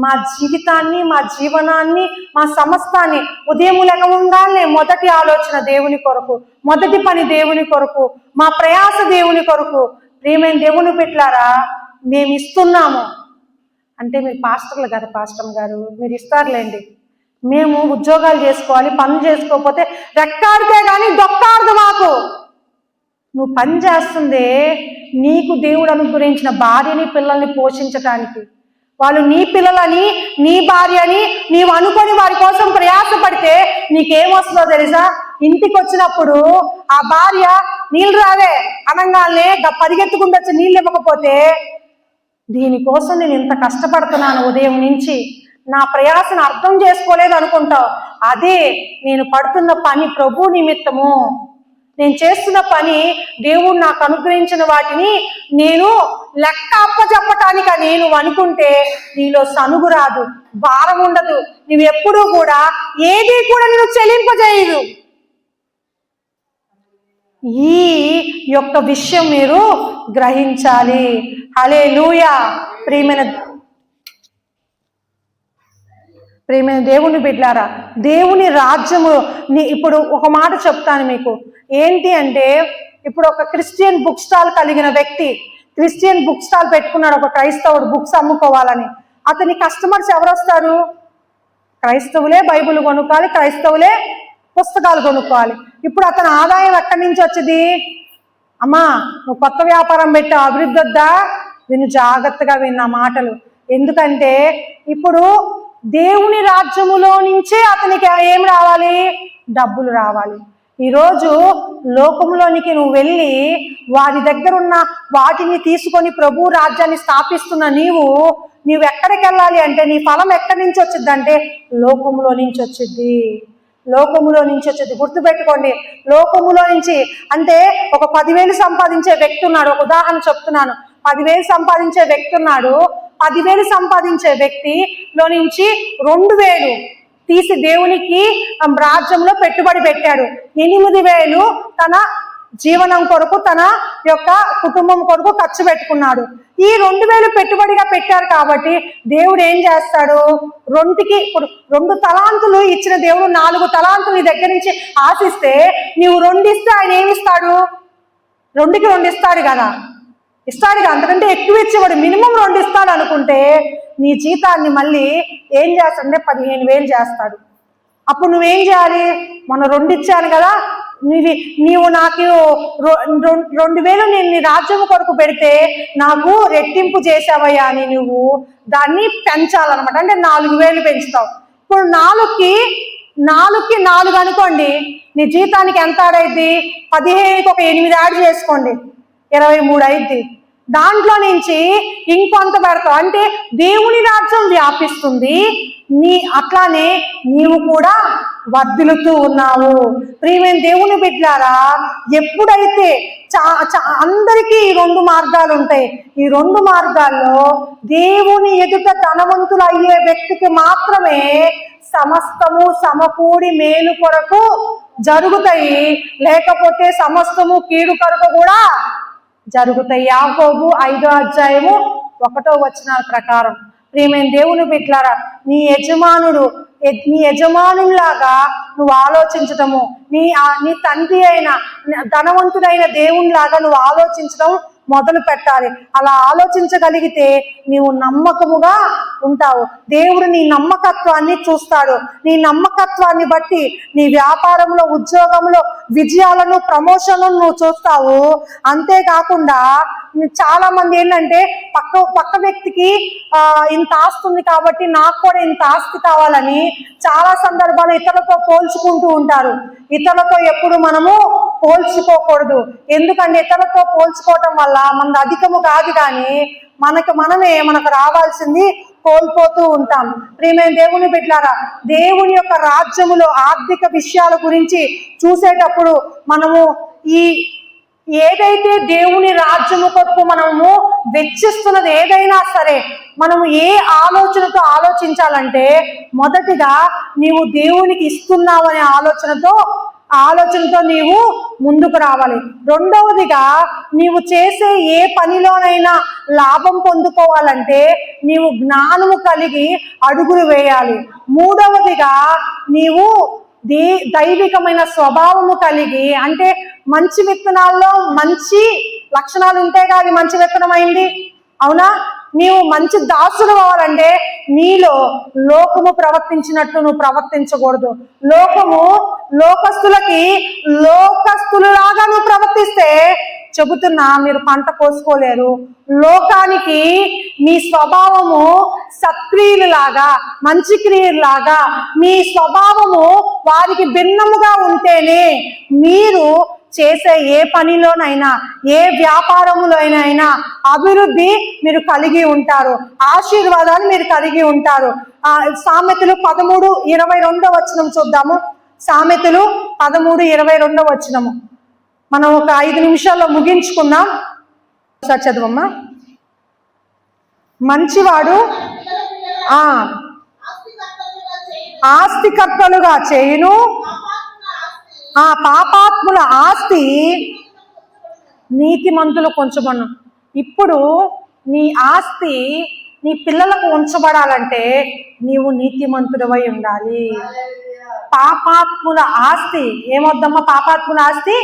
Speaker 1: మా జీవితాన్ని, మా జీవనాన్ని, మా సమస్తాన్ని ఉదయం లేకముందానే మొదటి ఆలోచన దేవుని కొరకు, మొదటి పని దేవుని కొరకు, మా ప్రయాస దేవుని కొరకు. ప్రియమైన దేవుని బిడ్డలారా, మేము ఇస్తున్నాము అంటే మీరు పాస్టర్లు కదా, పాస్టర్ గారు మీరు ఇస్తారులేండి. మేము ఉద్యోగాలు చేసుకోవాలి, పనులు చేసుకోకపోతే రెక్కాడితే కానీ దొక్కాడదు మాకు. నువ్వు పని చేస్తుందే నీకు దేవుడు అనుగ్రహించిన భార్యని పిల్లల్ని పోషించటానికి. వాళ్ళు నీ పిల్లలని, నీ భార్యని నీవు అనుకొని వారి కోసం ప్రయాసపడితే నీకేమొస్తుందో తెలుసా? ఇంటికి వచ్చినప్పుడు ఆ భార్య నీళ్ళు రావే అనగానే పరిగెత్తుకుంటూ వచ్చి నీళ్ళు ఇవ్వకపోతే, దీనికోసం నేను ఇంత కష్టపడుతున్నాను ఉదయం నుంచి, నా ప్రయాసను అర్థం చేసుకోలేదు అనుకుంటావు. అదే నేను పడుతున్న పని ప్రభు నిమిత్తము, నేను చేస్తున్న పని దేవుడు నాకు అనుగ్రహించిన వాటిని నేను లెక్క అప్పచెప్పటానిక నేను అనుకుంటే నీలో సనుగు రాదు, భారం ఉండదు. నువ్వు ఎప్పుడూ కూడా ఏది కూడా నేను చెల్లింపజేయదు. ఈ యొక్క విషయం మీరు గ్రహించాలి. హల్లెలూయా. ప్రియమైన దేవుని బిడ్డలారా, దేవుని రాజ్యము ఇప్పుడు ఒక మాట చెప్తాను మీకు. ఏంటి అంటే, ఇప్పుడు ఒక క్రిస్టియన్ బుక్ స్టాల్ కలిగిన వ్యక్తి క్రిస్టియన్ బుక్ స్టాల్ పెట్టుకున్నాడు. ఒక క్రైస్తవుడు బుక్స్ అమ్ముకోవాలని. అతని కస్టమర్స్ ఎవరు వస్తారు? క్రైస్తవులే బైబిల్ కొనుక్కోవాలి, క్రైస్తవులే పుస్తకాలు కొనుక్కోవాలి. ఇప్పుడు అతని ఆదాయం ఎక్కడి నుంచి వచ్చింది? అమ్మా, నువ్వు కొత్త వ్యాపారం పెట్టావు, అభివృద్ధి వద్దా? విను, జాగ్రత్తగా విన్న మాటలు. ఎందుకంటే ఇప్పుడు దేవుని రాజ్యములో నుంచే అతనికి ఏం రావాలి? డబ్బులు రావాలి. ఈరోజు లోకంలోనికి నువ్వు వెళ్ళి వారి దగ్గర ఉన్న వాటిని తీసుకొని ప్రభు రాజ్యాన్ని స్థాపిస్తున్న నీవు ఎక్కడికి వెళ్ళాలి అంటే, నీ ఫలం ఎక్కడి నుంచి వచ్చింది అంటే లోకములో నుంచి వచ్చింది. లోకములో నుంచి వచ్చేది గుర్తుపెట్టుకోండి. లోకములో నుంచి అంటే ఒక 10,000 సంపాదించే వ్యక్తి ఉన్నాడు. ఒక ఉదాహరణ చెప్తున్నాను. 10,000 సంపాదించే వ్యక్తి ఉన్నాడు. 10,000 సంపాదించే వ్యక్తిలో నుంచి 2,000 తీసి దేవునికి రాజ్యంలో పెట్టుబడి పెట్టాడు. 8,000 తన జీవనం కొరకు, తన యొక్క కుటుంబం కొరకు ఖర్చు పెట్టుకున్నాడు. ఈ 2,000 పెట్టుబడిగా పెట్టారు కాబట్టి దేవుడు ఏం చేస్తాడు? ఇప్పుడు 2 తలాంతులు ఇచ్చిన దేవుడు 4 తలాంతులు నీ దగ్గర నుంచి ఆశిస్తే నీవు 2 ఇస్తే ఆయన ఏమిస్తాడు? 2కి 2 ఇస్తాడు కదా. అంతకంటే ఎక్కువ ఇచ్చేవాడు. మినిమం 2 ఇస్తాడు అనుకుంటే నీ జీతాన్ని మళ్ళీ ఏం చేస్తాడంటే 15,000 చేస్తాడు. అప్పుడు నువ్వేం చేయాలి? మొన్న 2 ఇచ్చాను కదా, నీవు నాకు 2,000 నేను నీ రాజ్యం కొరకు పెడితే నాకు రెట్టింపు చేసావయ్యా అని నువ్వు దాన్ని పెంచాలన్నమాట. అంటే 4,000 పెంచుతావు. ఇప్పుడు 4కి 4 అనుకోండి, నీ జీతానికి ఎంత ఆడైద్ది? 15కి ఒక 8 యాడ్ చేసుకోండి, 23 అయింది. దాంట్లో నుంచి ఇంకొంత పెడతావు. అంటే దేవుని రాజ్యం వ్యాపిస్తుంది. అట్లానే నీవు కూడా వర్ధిల్లుతూ ఉన్నావు. ప్రియమైన దేవుని బిడ్డలారా, ఎప్పుడైతే అందరికీ ఈ 2 మార్గాలు ఉంటాయి. ఈ 2 మార్గాల్లో దేవుని ఎదుట ధనవంతులు అయ్యే వ్యక్తికి మాత్రమే సమస్తము సమకూడి మేలు కొరకు జరుగుతాయి, లేకపోతే సమస్తము కీడు కొరకు కూడా జరుగుతాయి. యాకోబు 5వ అధ్యాయము 1వ వచనాల ప్రకారం. ప్రియమైన దేవుని బిడ్డలారా, నీ యజమానులాగా నువ్వు ఆలోచించటము, నీ తండ్రి అయిన ధనవంతుడైన దేవునిలాగా నువ్వు ఆలోచించడం మొదలు పెట్టాలి. అలా ఆలోచించగలిగితే నీవు నమ్మకముగా ఉంటావు. దేవుడు నీ నమ్మకత్వాన్ని చూస్తాడు. నీ నమ్మకత్వాన్ని బట్టి నీ వ్యాపారంలో, ఉద్యోగంలో విజయాలను, ప్రమోషన్లను నువ్వు చూస్తావు. అంతేకాకుండా చాలా మంది ఏంటంటే పక్క వ్యక్తికి ఇంత ఆస్తుంది కాబట్టి నాకు కూడా ఇంత ఆస్తి కావాలని చాలా సందర్భాలు ఇతరులతో పోల్చుకుంటూ ఉంటారు. ఇతరులతో ఎప్పుడు మనము పోల్చుకోకూడదు. ఎందుకంటే ఇతరులతో పోల్చుకోవటం వల్ల మనది అధికము కాదు, కానీ మనకు రావాల్సింది కోల్పోతూ ఉంటాం. ప్రియమైన దేవుని బిడ్డలారా, దేవుని యొక్క రాజ్యములో ఆర్థిక విషయాల గురించి చూసేటప్పుడు మనము ఏదైతే దేవుని రాజ్యము కొరకు మనము వెచ్చిస్తున్నది ఏదైనా సరే, మనము ఏ ఆలోచనతో ఆలోచించాలంటే, మొదటిగా నీవు దేవునికి ఇస్తున్నావు అనే ఆలోచనతో నీవు ముందుకు రావాలి. రెండవదిగా, నీవు చేసే ఏ పనిలోనైనా లాభం పొందుకోవాలంటే నీవు జ్ఞానము కలిగి అడుగులు వేయాలి. మూడవదిగా, నీవు దైవికమైన స్వభావము కలిగి, అంటే మంచి విత్తనాల్లో మంచి లక్షణాలు ఉంటాయి కదా, అది మంచి విత్తనం అయింది, అవునా? నీవు మంచి దాసుడు కావాలంటే నీలో లోకము ప్రవర్తించినట్లు నువ్వు ప్రవర్తించకూడదు. లోకస్తులలాగా నువ్వు ప్రవర్తిస్తే చెబుతున్నా, మీరు పంట కోసుకోలేరు. లోకానికి మీ స్వభావము సత్క్రియలాగా, మంచి క్రియలాగా మీ స్వభావము వారికి భిన్నముగా ఉంటేనే మీరు చేసే ఏ పనిలోనైనా, ఏ వ్యాపారములోనైనా అభివృద్ధి మీరు కలిగి ఉంటారు, ఆశీర్వాదాలు మీరు కలిగి ఉంటారు. సామెతలు 13:22 చూద్దాము. సామెతలు 13:22 మనం ఒక 5 నిమిషాల్లో ముగించుకుందాం. ఒకసారి చదవమ్మా. మంచివాడు ఆస్తికర్తలుగా చేయును, పాపాత్ముల ఆస్తి నీతిమంతులకు ఉంచబడును. ఇప్పుడు నీ ఆస్తి నీ పిల్లలకు ఉంచబడాలంటే నీవు నీతిమంతుడివై ఉండాలి. పాపాత్ముల ఆస్తి ఏమొద్దమ్మా? పాపాత్ముల ఆస్తి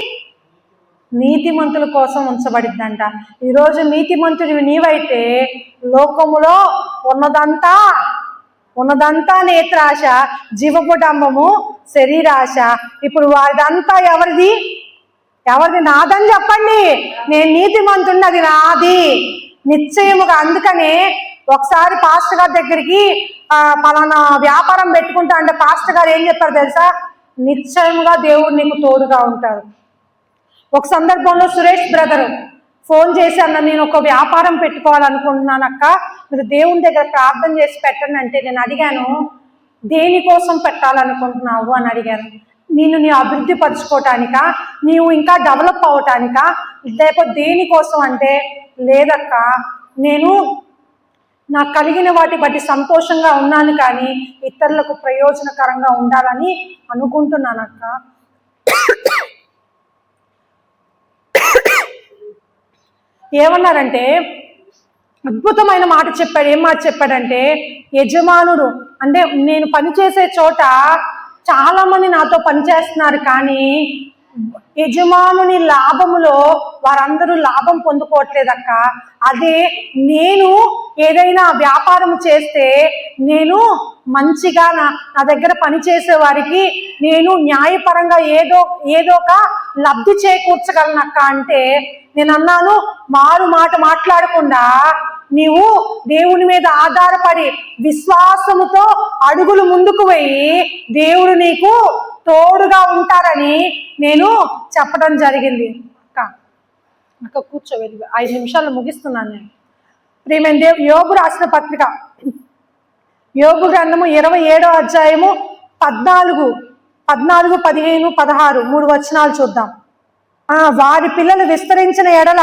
Speaker 1: నీతిమంతుల కోసం ఉంచబడిద్దంట. ఈరోజు నీతిమంతుడివి నీవైతే లోకములో ఉన్నదంతా నేత్రాశ, జీవపుటంబము, శరీరాశ. ఇప్పుడు వారిదంతా ఎవరిది? నాదని చెప్పండి. నేను నీతిమంతుడిని, అది నాది నిశ్చయముగా. అందుకనే ఒకసారి పాస్టర్ గారి దగ్గరికి పలానా వ్యాపారం పెట్టుకుంటా అంటే పాస్టర్ గారు ఏం చెప్పారు తెలుసా? నిశ్చయముగా దేవుడు నీకు తోడుగా ఉంటాడు. ఒక సందర్భంలో సురేష్ బ్రదరు ఫోన్ చేసి, అన్న నేను ఒక వ్యాపారం పెట్టుకోవాలనుకుంటున్నాను అక్క, మీరు దేవుని దగ్గర ప్రార్థన చేసి పెట్టండి అంటే, నేను అడిగాను దేనికోసం పెట్టాలనుకుంటున్నావు అని అడిగాను. నీ అభివృద్ధి పరచుకోవటానికా, నీవు ఇంకా డెవలప్ అవటానికా, లేకపోతే దేనికోసం అంటే, లేదక్క నేను నాకు కలిగిన వాటి బట్టి సంతోషంగా ఉన్నాను, కానీ ఇతరులకు ప్రయోజనకరంగా ఉండాలని అనుకుంటున్నానక్క. ఏమన్నారంటే అద్భుతమైన మాట చెప్పాడు. ఏం మాట చెప్పాడంటే, యజమానుడు అంటే నేను పనిచేసే చోట చాలా మంది నాతో పనిచేస్తున్నారు, కానీ యజమానుని లాభములో వారందరూ లాభం పొందుకోవట్లేదక్క. అదే నేను ఏదైనా వ్యాపారం చేస్తే నేను మంచిగా నా దగ్గర పనిచేసే వారికి నేను న్యాయపరంగా ఏదో ఒక లబ్ధి చేకూర్చగలనక్క అంటే, నేను అన్నాను మారు మాట మాట్లాడకుండా నీవు దేవుని మీద ఆధారపడి విశ్వాసముతో అడుగులు ముందుకు పోయి దేవుడు నీకు తోడుగా ఉంటారని నేను చెప్పడం జరిగింది. అక్క కూర్చోవేది 5 నిమిషాల్లో ముగిస్తున్నాను నేను. ప్రియమైన దేవుడు, యోబు రాసిన పత్రిక, యోబు గ్రంథము 27వ అధ్యాయము 14, 15, 16 3 వచనాలు చూద్దాం. వారి పిల్లలు విస్తరించిన ఎడల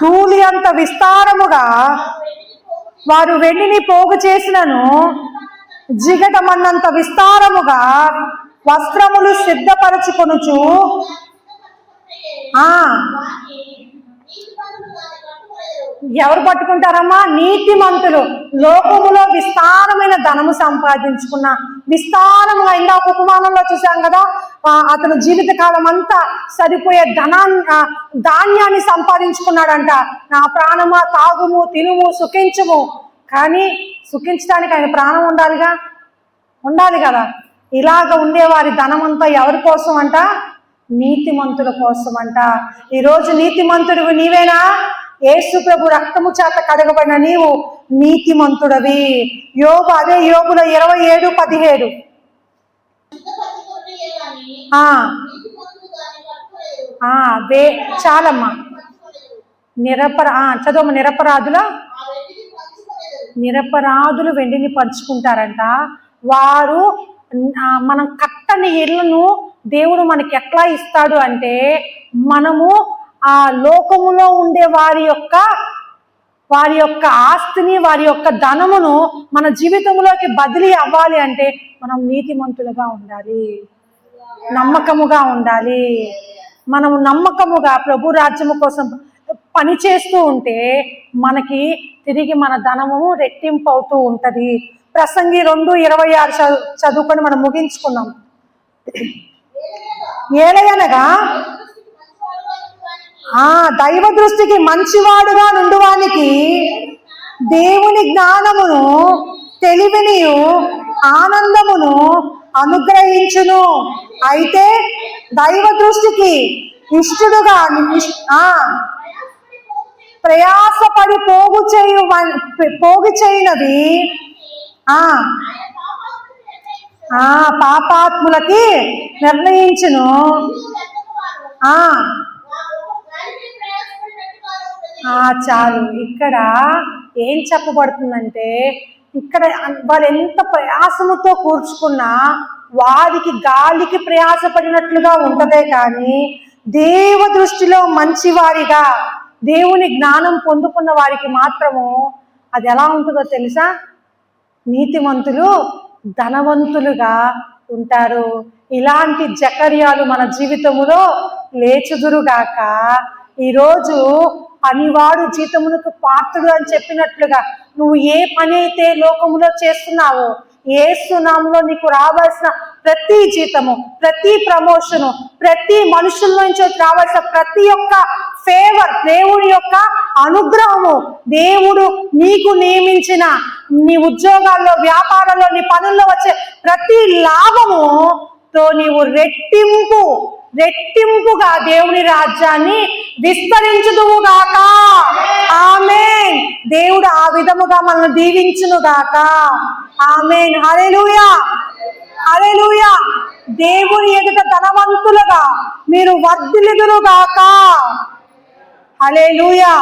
Speaker 1: ధూళి అంత విస్తారముగా వారు వెండిని పోగు చేసినను, జిగటమన్నంత విస్తారముగా వస్త్రములు సిద్ధపరచుకొనుచు ఎవరు పట్టుకుంటారమ్మా? నీతిమంతులు. లోకములో విస్తారమైన ధనము సంపాదించుకున్న, విస్తారముగా ఇందాక ఉపమానంలో చూసాం కదా, అతను జీవితకాలం అంతా సరిపోయే ధాన్యాన్ని సంపాదించుకున్నాడంట. నా ప్రాణమా తాగుము, తినుము, సుఖించుము. కానీ సుఖించడానికి ఆయన ప్రాణం ఉండాలి కదా. ఇలాగ ఉండేవారి ధనమంతా ఎవరి కోసం అంట? నీతిమంతుల కోసం అంట. ఈరోజు నీతిమంతుడివి నీవేనా? యేసు ప్రభు రక్తము చేత కడగబడిన నీవు నీతిమంతుడవి. యోబు, అదే యోబులో 27:17. చాలమ్మా. చదవమ్మ. నిరపరాధులు వెండిని పంచుకుంటారంట. వారు మనం కట్టని ఇళ్లను దేవుడు మనకి ఎట్లా ఇస్తాడు అంటే, మనము ఆ లోకములో ఉండే వారి యొక్క ఆస్తిని, వారి యొక్క ధనమును మన జీవితంలోకి బదిలీ అవ్వాలి అంటే మనం నీతిమంతులుగా ఉండాలి, నమ్మకముగా ఉండాలి. మనము నమ్మకముగా ప్రభు రాజ్యము కోసం పని చేస్తూ ఉంటే మనకి తిరిగి మన ధనము రెట్టింపు అవుతూ ఉంటది. ప్రసంగి 2:26 చదువుకొని మనం ముగించుకున్నాం. ఏలయనగా దైవ దృష్టికి మంచివాడుగా నుండువానికి దేవుని జ్ఞానమును, తెలివినియు, ఆనందమును అనుగ్రహించును. అయితే దైవ దృష్టికి ఇష్టడుగా ప్రయాసపడి పోగు చేయనవి పాపాత్ములకి నిర్ణయించును. చాలు. ఇక్కడ ఏం చెప్పబడుతుందంటే, ఇక్కడ వాళ్ళు ఎంత ప్రయాసముతో కూర్చుకున్నా వారికి గాలికి ప్రయాసపడినట్లుగా ఉంటదే కానీ దేవ దృష్టిలో మంచివారిగా, దేవుని జ్ఞానం పొందుకున్న వారికి మాత్రము అది ఎలా ఉంటుందో తెలుసా? నీతిమంతులు ధనవంతులుగా ఉంటారు. ఇలాంటి జకర్యాలు మన జీవితములో లేచుదురుగాక. ఈరోజు పనివాడు జీతమునకు పాత్రుడు అని చెప్పినట్లుగా నువ్వు ఏ పని అయితే లోకములో చేస్తున్నావో, యేసు నామములో నీకు రావాల్సిన ప్రతి జీతము, ప్రతి ప్రమోషను, ప్రతి మనుషుల నుంచి రావాల్సిన ప్రతి ఒక్క ఫేవర్, దేవుడి యొక్క అనుగ్రహము, దేవుడు నీకు నియమించిన నీ ఉద్యోగాల్లో, వ్యాపారాల్లో, నీ పనుల్లో వచ్చే ప్రతి లాభముతో నీవు రెట్టింపుగా దేవుని రాజ్యాన్ని విస్తరించుదువుగాక. ఆమేన్. దేవుడు ఆ విధముగా మనల్ని దీవించునుగాక. ఆమేన్. హల్లెలూయా, హల్లెలూయా. దేవుని ఎదుట ధనవంతులుగా మీరు వర్ధిల్లుదురుగాక. హల్లెలూయా.